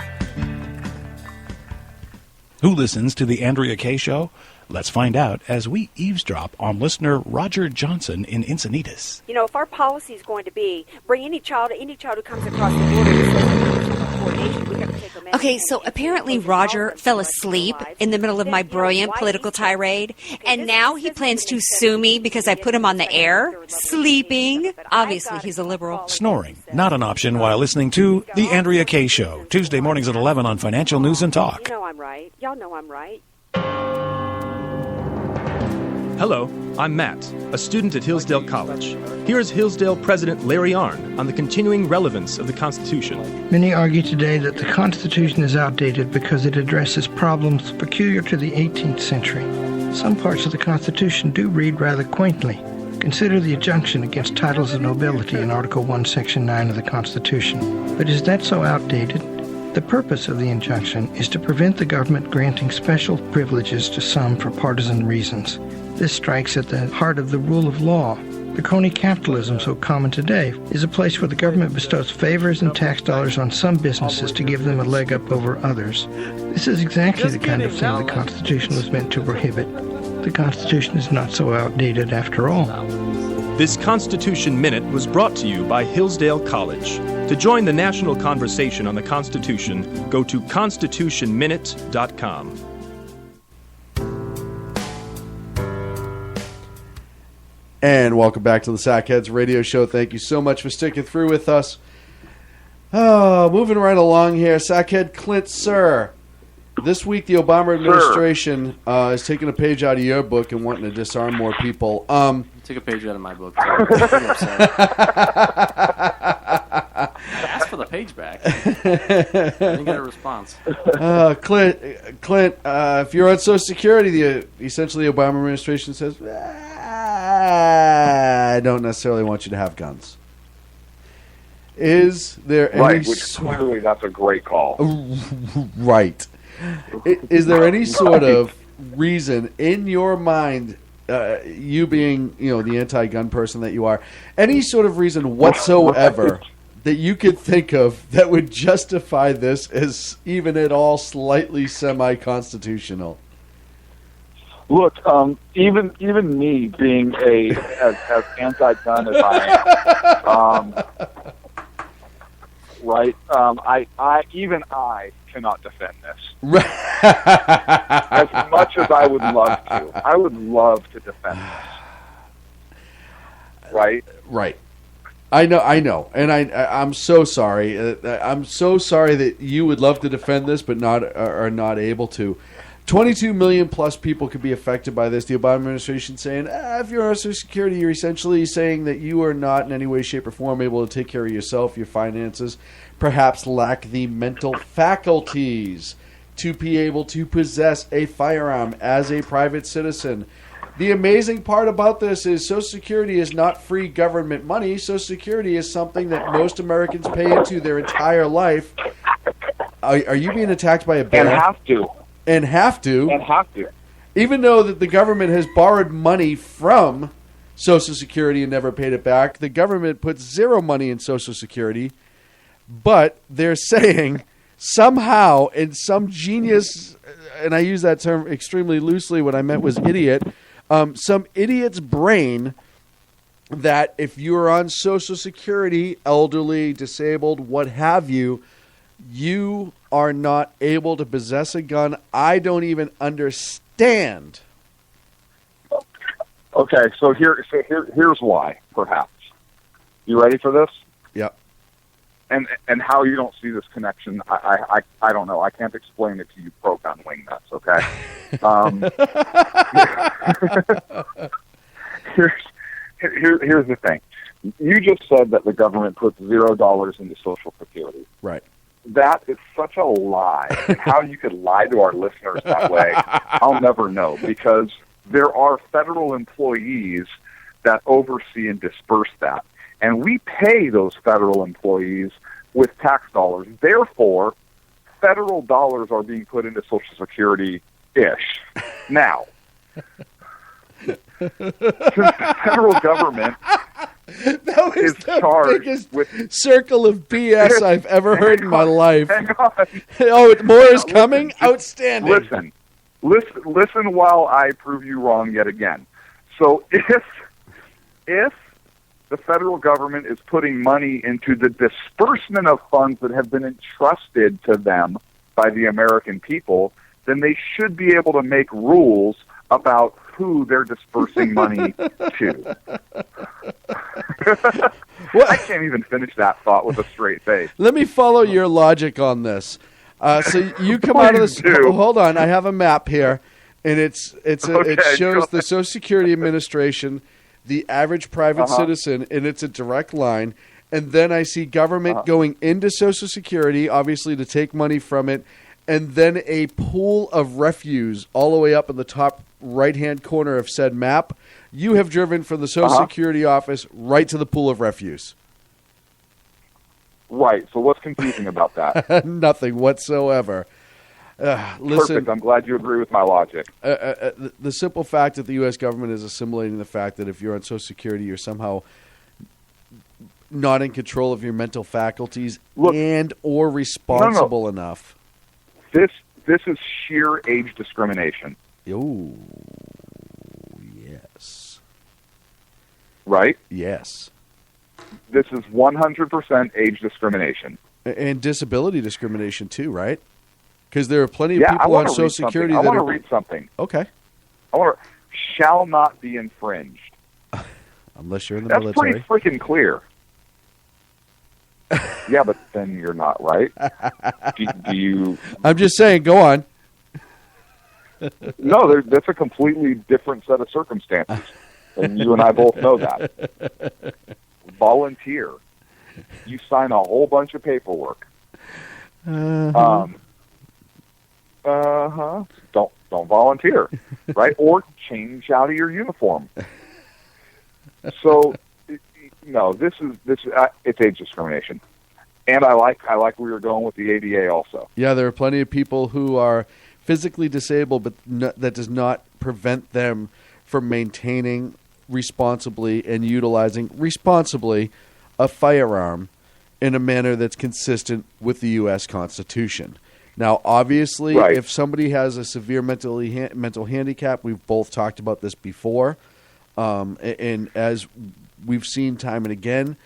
Who listens to the Andrea Kaye Show? Let's find out as we eavesdrop on listener Roger Johnson in Encinitas. You know, if our policy is going to be bring any child who comes across the border and says coordination, we have to take them in. Okay, so apparently Roger fell asleep in the middle of my brilliant political tirade, and now he plans to sue me because I put him on the air, sleeping. Obviously, he's a liberal. Snoring, not an option while listening to The Andrea Kaye Show, Tuesday mornings at 11 on Financial News and Talk. You know I'm right. Y'all know I'm right. Hello, I'm Matt, a student at Hillsdale College. Here's Hillsdale President Larry Arnn on the continuing relevance of the Constitution. Many argue today that the Constitution is outdated because it addresses problems peculiar to the 18th century. Some parts of the Constitution do read rather quaintly. Consider the injunction against titles of nobility in Article 1, Section 9 of the Constitution. But is that so outdated? The purpose of the injunction is to prevent the government granting special privileges to some for partisan reasons. This strikes at the heart of the rule of law. The crony capitalism so common today is a place where the government bestows favors and tax dollars on some businesses to give them a leg up over others. This is exactly the kind of thing the Constitution was meant to prohibit. The Constitution is not so outdated after all. This Constitution Minute was brought to you by Hillsdale College. To join the national conversation on the Constitution, go to constitutionminute.com. And welcome back to the Sackheads Radio Show. Thank you so much for sticking through with us. Moving right along here, Sackhead Clint, sir. This week, the Obama administration is taking a page out of your book and wanting to disarm more people. Take a page out of my book, too. Ask for the page back. I didn't get a response. Clint, if you're on Social Security, essentially the Obama administration says, I don't necessarily want you to have guns. Is there any... Right, which clearly that's a great call. Right. Is there any sort of reason in your mind, you being, the anti-gun person that you are, any sort of reason whatsoever that you could think of that would justify this as even at all slightly semi-constitutional? Look, even me being as anti-gun as I am, right? I cannot defend this. As much as I would love to. I would love to defend this. Right? Right. I know. And I'm so sorry. I'm so sorry that you would love to defend this but are not able to. 22 million plus people could be affected by this. The Obama administration saying, if you're on Social Security, you're essentially saying that you are not in any way, shape, or form able to take care of yourself, your finances, perhaps lack the mental faculties to be able to possess a firearm as a private citizen. The amazing part about this is Social Security is not free government money. Social Security is something that most Americans pay into their entire life. Are you being attacked by a bear? And have to. And have to. Even though that the government has borrowed money from Social Security and never paid it back, the government puts zero money in Social Security, but they're saying somehow in some genius, and I use that term extremely loosely, what I meant was idiot, some idiot's brain, that if you're on Social Security, elderly, disabled, what have you, you are not able to possess a gun. I don't even understand. Okay, so here's why, perhaps. You ready for this? Yep. And how you don't see this connection, I don't know. I can't explain it to you pro-gun wingnuts, okay? Here's the thing. You just said that the government puts $0 into Social Security. Right. That is such a lie. And how you could lie to our listeners that way, I'll never know, because there are federal employees that oversee and disperse that. And we pay those federal employees with tax dollars. Therefore, federal dollars are being put into Social Security-ish. Now, since the federal government that was is the biggest with circle of BS I've ever heard in my life. Hang on. Oh, more is coming? Outstanding. Listen while I prove you wrong yet again. So if the federal government is putting money into the disbursement of funds that have been entrusted to them by the American people, then they should be able to make rules about who they're dispersing money to. I can't even finish that thought with a straight face. Let me follow your logic on this. So you come out of this. Hold on, I have a map here, and it shows the Social Security Administration, the average private citizen, and it's a direct line. And then I see government going into Social Security, obviously to take money from it, and then a pool of refuse all the way up in the top right-hand corner of said map. You have driven from the Social Security office right to the pool of refuse. Right. So what's confusing about that? Nothing whatsoever. Listen, Perfect. I'm glad you agree with my logic. The simple fact that the U.S. government is assimilating the fact that if you're on Social Security, you're somehow not in control of your mental faculties and or responsible enough. This is sheer age discrimination. Oh, yes. Right? Yes. This is 100% age discrimination. And disability discrimination too, right? Because there are plenty of people on Social Security that I want to read something. Okay. Shall not be infringed. Unless you're in the That's military. pretty freaking clear. Yeah, but then you're not, right? Do you... I'm just saying, go on. No, that's a completely different set of circumstances. And you and I both know that. Volunteer. You sign a whole bunch of paperwork. Don't volunteer, right? Or change out of your uniform. So, no, this is it's age discrimination, and I like where you're going with the ADA also. Yeah, there are plenty of people who are physically disabled, but that does not prevent them from maintaining responsibly and utilizing responsibly a firearm in a manner that's consistent with the U.S. Constitution. Now, obviously, if somebody has a severe mental handicap, we've both talked about this before, and as we've seen time and again,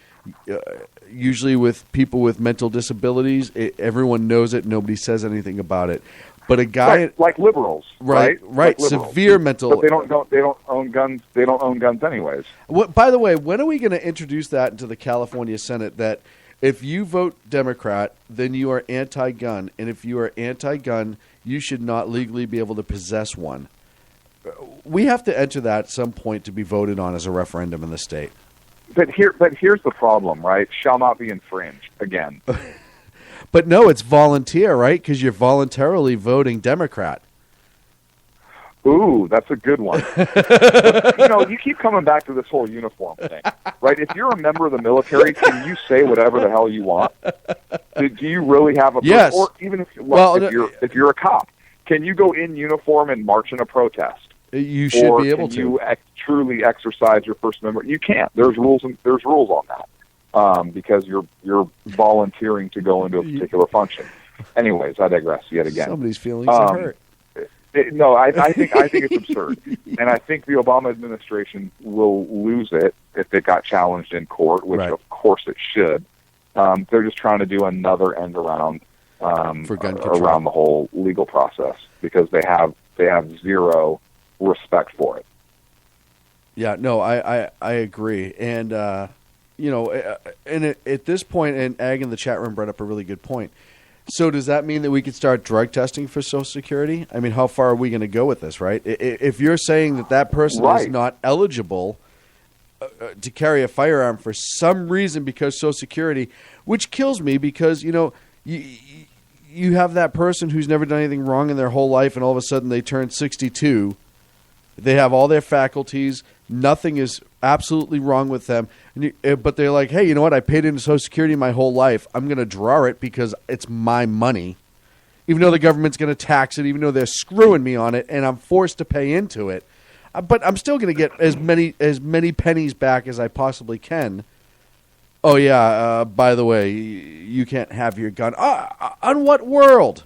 usually with people with mental disabilities, everyone knows it, nobody says anything about it. But a guy like liberals, right? Like liberals. Severe mental. But they don't own guns. They don't own guns anyways. By the way, when are we going to introduce that into the California Senate that if you vote Democrat, then you are anti-gun, and if you are anti-gun, you should not legally be able to possess one? We have to enter that at some point to be voted on as a referendum in the state. But here's the problem, right? Shall not be infringed again. But no, it's volunteer, right? Because you're voluntarily voting Democrat. Ooh, that's a good one. But, you keep coming back to this whole uniform thing, right? If you're a member of the military, can you say whatever the hell you want? Do you really have a... Yes. Or even if you're a cop, can you go in uniform and march in a protest? You should be able to. Or can you truly exercise your First Amendment? You can't. There's rules on that because you're volunteering to go into a particular function. Anyways, I digress yet again. Somebody's feelings are hurt. I think it's absurd, and I think the Obama administration will lose it if it got challenged in court, which of course it should. They're just trying to do another end around for gun control around the whole legal process because they have zero respect for it. Yeah, no, I agree, and and at this point, and Ag in the chat room brought up a really good point. So does that mean that we could start drug testing for Social Security? I mean, how far are we going to go with this, right? If you're saying that person is not eligible to carry a firearm for some reason because Social Security, which kills me because, you have that person who's never done anything wrong in their whole life and all of a sudden they turn 62. They have all their faculties. Nothing is absolutely wrong with them. But they're like, hey, you know what? I paid into Social Security my whole life. I'm going to draw it because it's my money. Even though the government's going to tax it, even though they're screwing me on it, and I'm forced to pay into it. But I'm still going to get as many pennies back as I possibly can. Oh, yeah, by the way, you can't have your gun. On what world?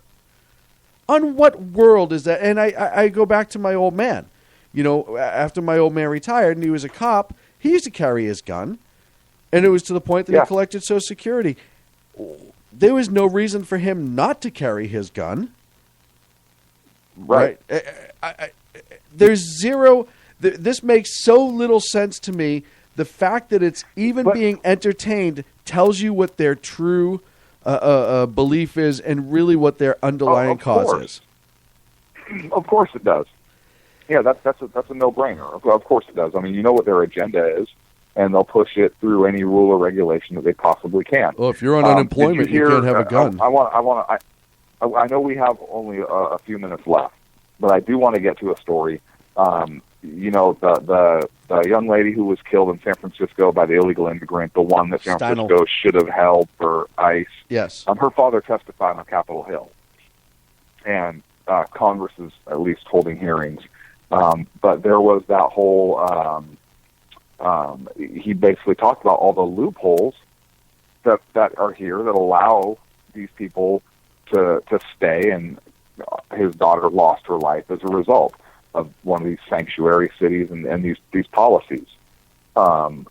On what world is that? And I go back to my old man. After my old man retired and he was a cop, he used to carry his gun. And it was to the point that he collected Social Security. There was no reason for him not to carry his gun. Right? There's zero... This makes so little sense to me. The fact that it's even being entertained tells you what their true belief is and really what their underlying cause is. Of course it does. Yeah, that's a no-brainer. Of course it does. I mean, you know what their agenda is, and they'll push it through any rule or regulation that they possibly can. Well, if you're on unemployment, you can't have a gun. I know we have only a few minutes left, but I do want to get to a story. the young lady who was killed in San Francisco by the illegal immigrant, the one that San Francisco should have held for ICE. Yes. Her father testified on Capitol Hill, and Congress is at least holding hearings. But there was that whole. He basically talked about all the loopholes that are here that allow these people to stay, and his daughter lost her life as a result of one of these sanctuary cities and these policies. And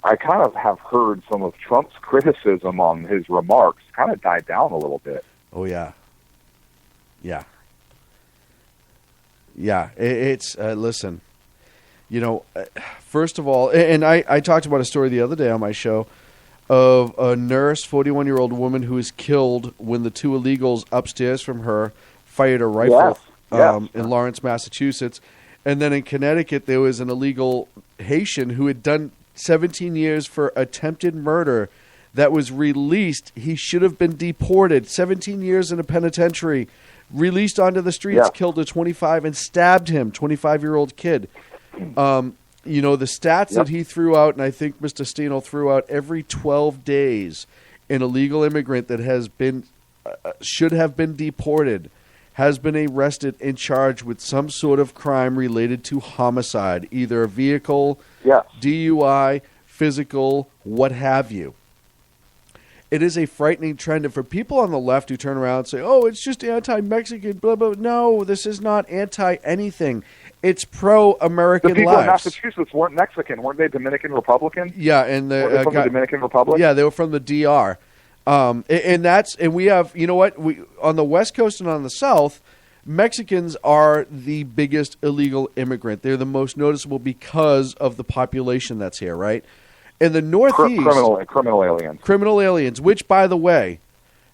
I kind of have heard some of Trump's criticism on his remarks kind of die down a little bit. Oh, yeah. Yeah. Yeah, it's, listen, first of all, and I talked about a story the other day on my show of a nurse, 41-year-old woman who was killed when the two illegals upstairs from her fired a rifle in Lawrence, Massachusetts. And then in Connecticut, there was an illegal Haitian who had done 17 years for attempted murder that was released. He should have been deported. 17 years in a penitentiary. Released onto the streets, killed a 25-year-old kid. The stats that he threw out, and I think Mr. Steno threw out, every 12 days, an illegal immigrant that has been, should have been deported, has been arrested and charged with some sort of crime related to homicide, either a vehicle, DUI, physical, what have you. It is a frightening trend. And for people on the left who turn around and say, oh, it's just anti-Mexican, blah, blah. No, this is not anti-anything. It's pro-American lives. The people in Massachusetts weren't Mexican. Weren't they Dominican Republican? Yeah. And were they from the Dominican Republic? Yeah, they were from the DR. And we have, on the West Coast and on the South, Mexicans are the biggest illegal immigrant. They're the most noticeable because of the population that's here, right? In the Northeast, criminal aliens. Criminal aliens, which, by the way,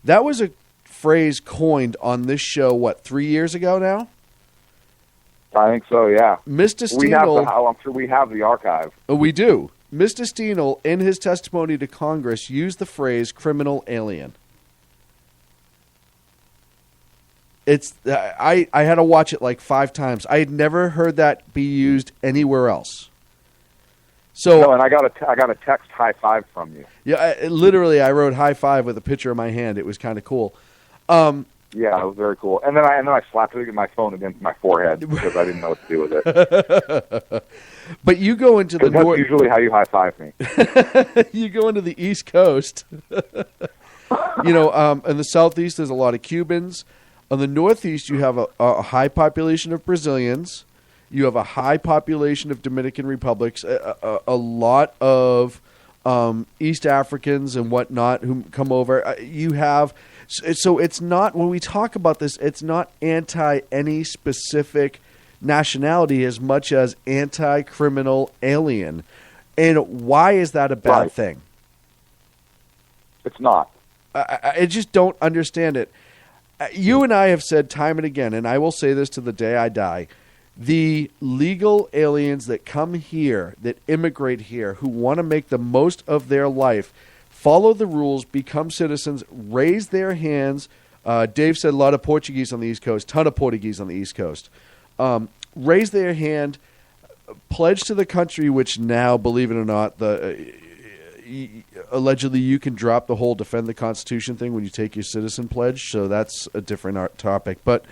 that was a phrase coined on this show, 3 years ago now? I think so, yeah. Mr. Steno, I'm sure we have the archive. We do. Mr. Steno, in his testimony to Congress, used the phrase criminal alien. I had to watch it like 5 times. I had never heard that be used anywhere else. So, and I got a text high five from you. Yeah, literally, I wrote high five with a picture of my hand. It was kind of cool. Yeah, it was very cool. And then I slapped my phone against my forehead because I didn't know what to do with it. But you go into the north. That's usually how you high five me. You go into the East Coast. In the Southeast, there's a lot of Cubans. On the Northeast, you have a high population of Brazilians. You have a high population of Dominican Republics, a lot of East Africans and whatnot who come over. So it's not, when we talk about this, it's not anti any specific nationality as much as anti-criminal alien. And why is that a bad thing? It's not. I just don't understand it. You and I have said time and again, and I will say this to the day I die, the legal aliens that come here, that immigrate here, who want to make the most of their life, follow the rules, become citizens, raise their hands. Dave said a lot of Portuguese on the East Coast, ton of Portuguese on the East Coast. Raise their hand, pledge to the country, which now, believe it or not, allegedly you can drop the whole defend the Constitution thing when you take your citizen pledge, so that's a different topic. But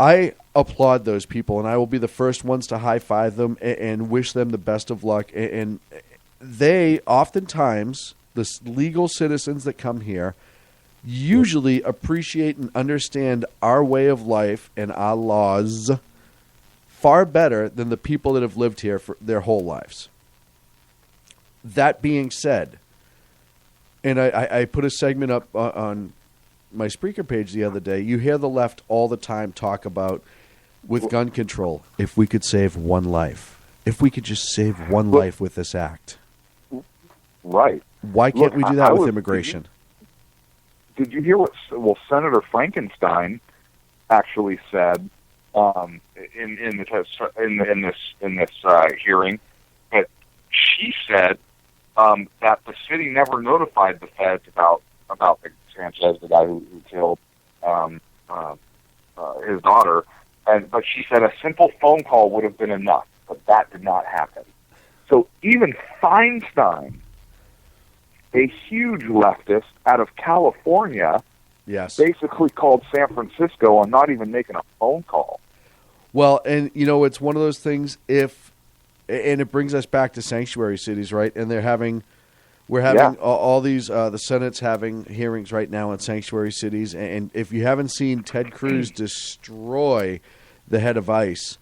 I applaud those people, and I will be the first ones to high-five them and wish them the best of luck. And they, oftentimes, the legal citizens that come here, usually appreciate and understand our way of life and our laws far better than the people that have lived here for their whole lives. That being said, and I put a segment up on my Spreaker page the other day, you hear the left all the time talk about, with gun control, if we could save one life, if we could just save one life with this act. Right. Why can't we do that with immigration? Did you hear what Senator Frankenstein actually said in this hearing? That she said that the city never notified the feds about the Sanchez, the guy who killed his daughter, But she said a simple phone call would have been enough, but that did not happen. So even Feinstein, a huge leftist out of California, basically called San Francisco on not even making a phone call. Well, and it's one of those things. And it brings us back to sanctuary cities, right? And we're having all these. The Senate's having hearings right now on sanctuary cities, and if you haven't seen Ted Cruz destroy the head of ICE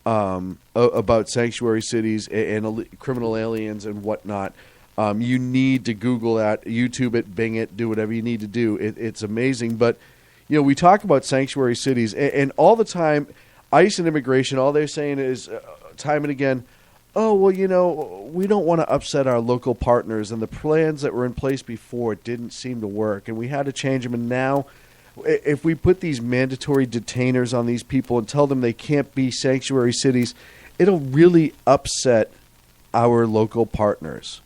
about sanctuary cities and criminal aliens and whatnot, you need to Google that, YouTube it, Bing it, do whatever you need to do. It's amazing. But, we talk about sanctuary cities, and all the time, ICE and immigration, all they're saying is time and again, oh, well, we don't want to upset our local partners, and the plans that were in place before didn't seem to work, and we had to change them, and now if we put these mandatory detainers on these people and tell them they can't be sanctuary cities, it'll really upset our local partners.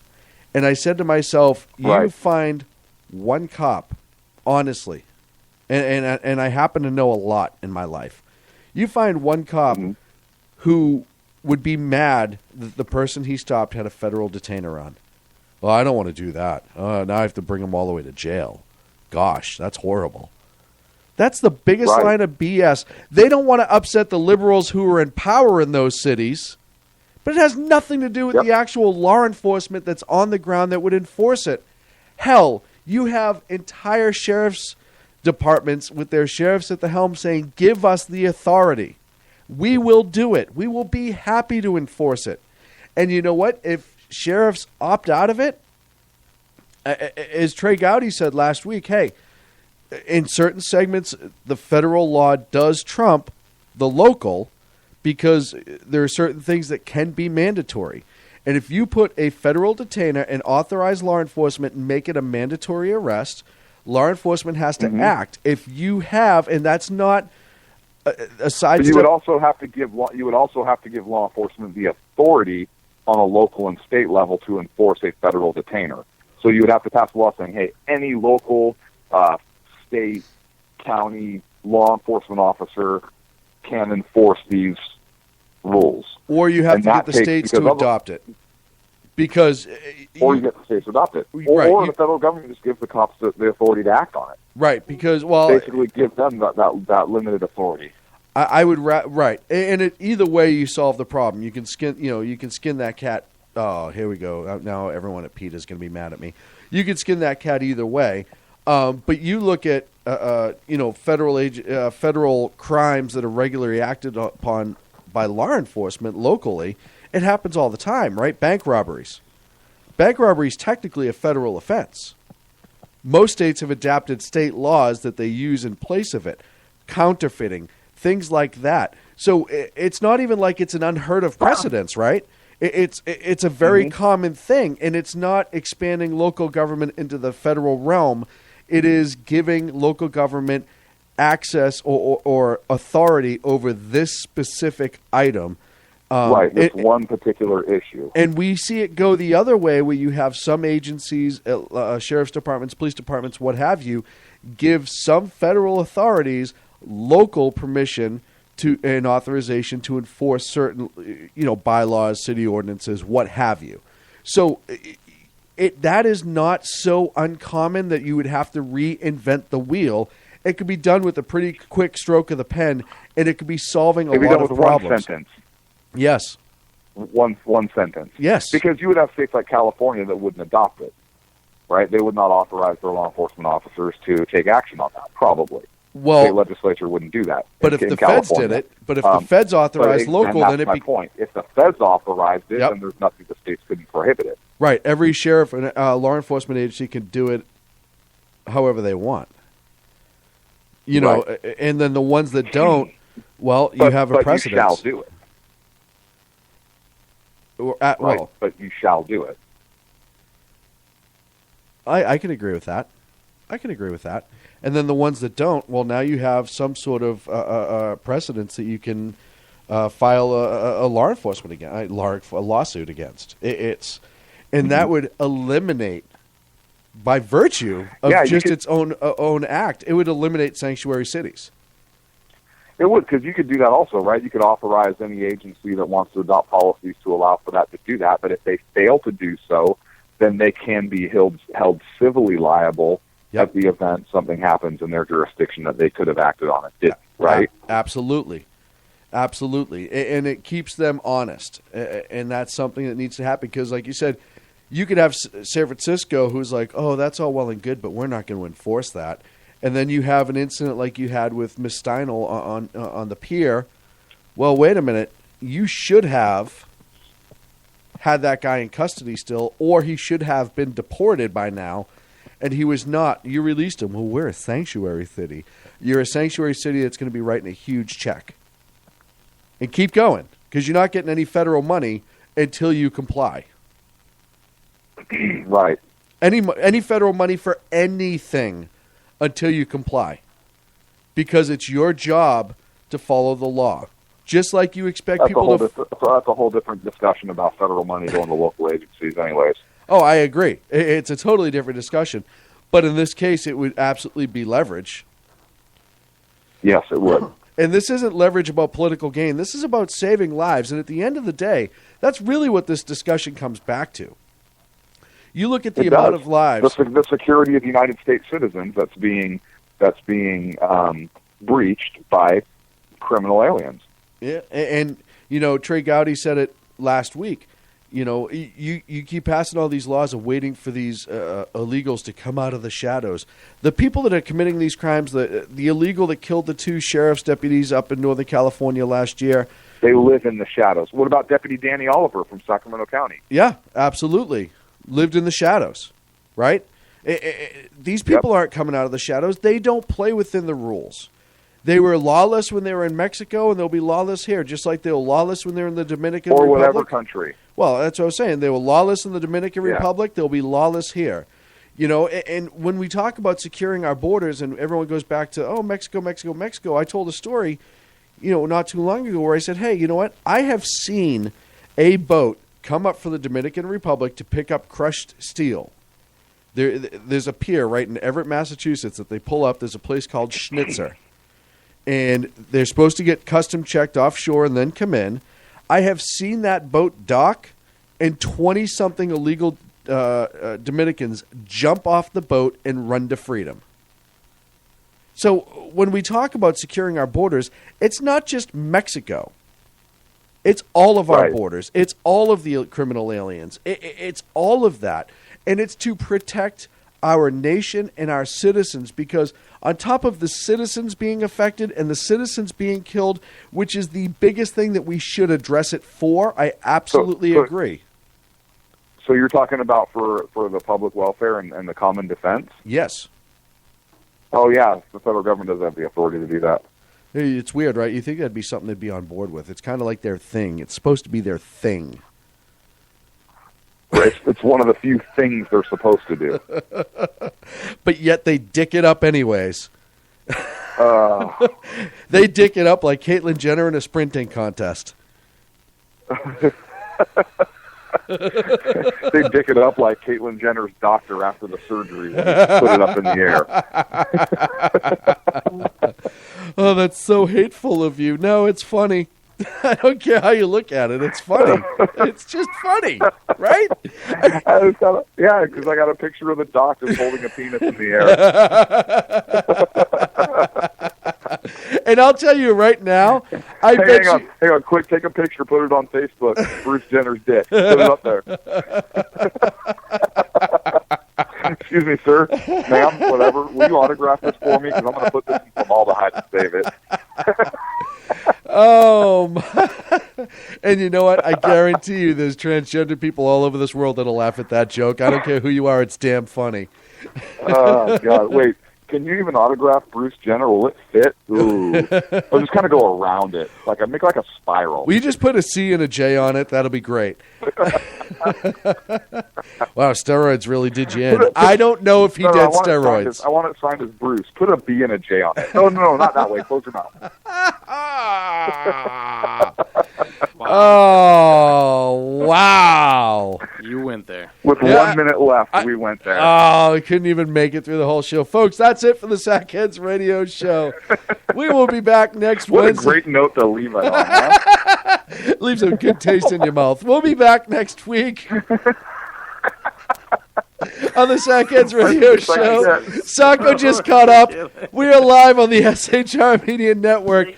And I said to myself, you find one cop, honestly, and I happen to know a lot in my life. You find one cop who would be mad that the person he stopped had a federal detainer on. Well, I don't want to do that. Now I have to bring him all the way to jail. Gosh, that's horrible. That's the biggest line of BS. They don't want to upset the liberals who are in power in those cities, but it has nothing to do with the actual law enforcement that's on the ground that would enforce it. Hell, you have entire sheriff's departments with their sheriffs at the helm saying, give us the authority. We will do it. We will be happy to enforce it. And you know what? If sheriffs opt out of it, as Trey Gowdy said last week, hey, in certain segments, the federal law does trump the local because there are certain things that can be mandatory. And if you put a federal detainer and authorize law enforcement and make it a mandatory arrest, law enforcement has to act. If you have, and that's not aside. But you would also have to give law enforcement the authority on a local and state level to enforce a federal detainer. So you would have to pass a law saying, hey, any local state, county law enforcement officer can enforce these rules. Or you have to get the states to adopt it. Because or you get the states to adopt it. Or the federal government just gives the cops the authority to act on it. Right, because, basically give them that limited authority. I would and either way you solve the problem. You can skin that cat. Oh, here we go. Now everyone at PETA is going to be mad at me. You can skin that cat either way. But you look at federal crimes that are regularly acted upon by law enforcement locally. It happens all the time, right? Bank robberies. Bank robbery is technically a federal offense. Most states have adapted state laws that they use in place of it. Counterfeiting, things like that. So it's not even like it's an unheard of precedence, right? It's a very common thing, and it's not expanding local government into the federal realm. It is giving local government access or authority over this specific item. This one particular issue. And we see it go the other way where you have some agencies, sheriff's departments, police departments, what have you, give some federal authorities local permission to and authorization to enforce certain bylaws, city ordinances, what have you. So that is not so uncommon that you would have to reinvent the wheel. It could be done with a pretty quick stroke of the pen, and it could be solving a lot of problems. One sentence. Yes. One sentence. Yes. Because you would have states like California that wouldn't adopt it, right? They would not authorize their law enforcement officers to take action on that, probably. Well, state legislature wouldn't do that. But if the feds did it, the feds authorized local, then that's my point. If the feds authorized it, then there's nothing the states couldn't prohibit it. Right. Every sheriff and law enforcement agency can do it however they want. And then the ones that don't, you have a precedent. You shall do it. But you shall do it. I can agree with that. And then the ones that don't, now you have some sort of precedence that you can file a law enforcement against, a lawsuit against. And that would eliminate, by virtue of its own act, it would eliminate sanctuary cities. It would, because you could do that also, right? You could authorize any agency that wants to adopt policies to allow for that to do that. But if they fail to do so, then they can be held civilly liable at the event something happens in their jurisdiction that they could have acted on and didn't, right? Absolutely. Absolutely. And it keeps them honest. And that's something that needs to happen because, like you said, you could have San Francisco who's like, oh, that's all well and good, but we're not going to enforce that. And then you have an incident like you had with Miss Steinel on the pier. Well, wait a minute. You should have had that guy in custody still, or he should have been deported by now, and he was not. You released him. Well, we're a sanctuary city. You're a sanctuary city that's going to be writing a huge check. And keep going, because you're not getting any federal money until you comply. Right. Any federal money for anything until you comply, because it's your job to follow the law, just like you expect people to. That's a whole different discussion about federal money going to local agencies, anyways. Oh, I agree. It's a totally different discussion, but in this case, it would absolutely be leverage. Yes, it would. And this isn't leverage about political gain. This is about saving lives. And at the end of the day, that's really what this discussion comes back to. You look at the amount of lives. The security of United States citizens that's being breached by criminal aliens. Yeah, and Trey Gowdy said it last week. You keep passing all these laws of waiting for these illegals to come out of the shadows. The people that are committing these crimes, the illegal that killed the 2 sheriff's deputies up in Northern California last year, they live in the shadows. What about Deputy Danny Oliver from Sacramento County? Yeah, absolutely. Lived in the shadows, right? These people aren't coming out of the shadows. They don't play within the rules. They were lawless when they were in Mexico, and they'll be lawless here, just like they were lawless when they were in the Dominican Republic. Or whatever country. Well, that's what I was saying. They were lawless in the Dominican Republic. They'll be lawless here. And when we talk about securing our borders and everyone goes back to, Mexico, Mexico, Mexico, I told a story, not too long ago where I said, hey, you know what? I have seen a boat come up from the Dominican Republic to pick up crushed steel. There's a pier right in Everett, Massachusetts that they pull up. There's a place called Schnitzer. And they're supposed to get custom checked offshore and then come in. I have seen that boat dock and 20-something illegal Dominicans jump off the boat and run to freedom. So when we talk about securing our borders, it's not just Mexico. It's all of our borders. It's all of the criminal aliens. It's all of that. And it's to protect our nation and our citizens, because on top of the citizens being affected and the citizens being killed, which is the biggest thing that we should address it for, I absolutely agree. So you're talking about for the public welfare and the common defense? Yes. Oh, yeah. The federal government does have the authority to do that. It's weird, right? You think that'd be something they'd be on board with. It's kind of like their thing. It's supposed to be their thing. It's one of the few things they're supposed to do. But yet they dick it up anyways. They dick it up like Caitlyn Jenner in a sprinting contest. They dick it up like Caitlyn Jenner's doctor after the surgery when he put it up in the air. Oh, that's so hateful of you. No, it's funny. I don't care how you look at it. It's funny. It's just funny, right? Yeah, because I got a picture of the doctor holding a penis in the air. And I'll tell you right now, hang on, quick, take a picture, put it on Facebook. Bruce Jenner's dick. Put it up there. Excuse me, sir, ma'am, whatever. Will you autograph this for me? Because I'm going to put this in formaldehyde and save it. And you know what? I guarantee you there's transgender people all over this world that'll laugh at that joke. I don't care who you are. It's damn funny. Oh, God. Wait. Can you even autograph Bruce Jenner? Will it fit? Ooh. I'll just kind of go around it. Make like a spiral. Will you just put a C and a J on it? That'll be great. Wow, steroids really did you in. I don't know if he did steroids. I want it signed as Bruce. Put a B and a J on it. No, not that way. Close your mouth. Oh, wow. You went there. With 1 minute left, we went there. Oh, we couldn't even make it through the whole show. Folks, that's it for the Sackheads Radio Show. We will be back next Wednesday. What a great note to leave it on, huh? Leave some good taste in your mouth. We'll be back next week on the Sackheads Radio Show. Sacco just caught up. We are live on the SHR Media Network.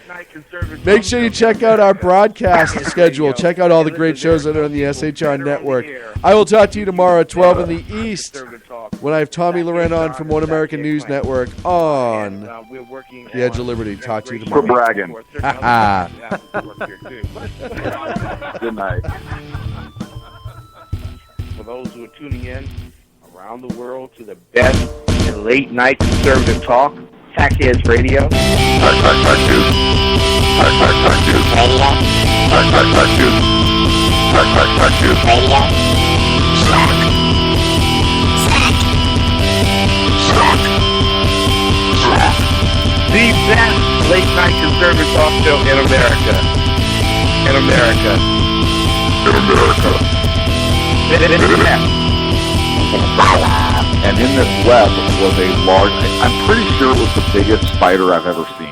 Make sure you check out our broadcast schedule. Check out all the great shows that are on the SHR Network. I will talk to you tomorrow at 12 in the East when I have Tommy Loren on from One American News Network on The Edge of Liberty. Talk to you tomorrow. For bragging. Good night. For those who are tuning in around the world to the best in late night conservative talk, Sackheads Radio. The best late night conservative talk show in America. In America. And in this web was a large, I'm pretty sure it was the biggest spider I've ever seen.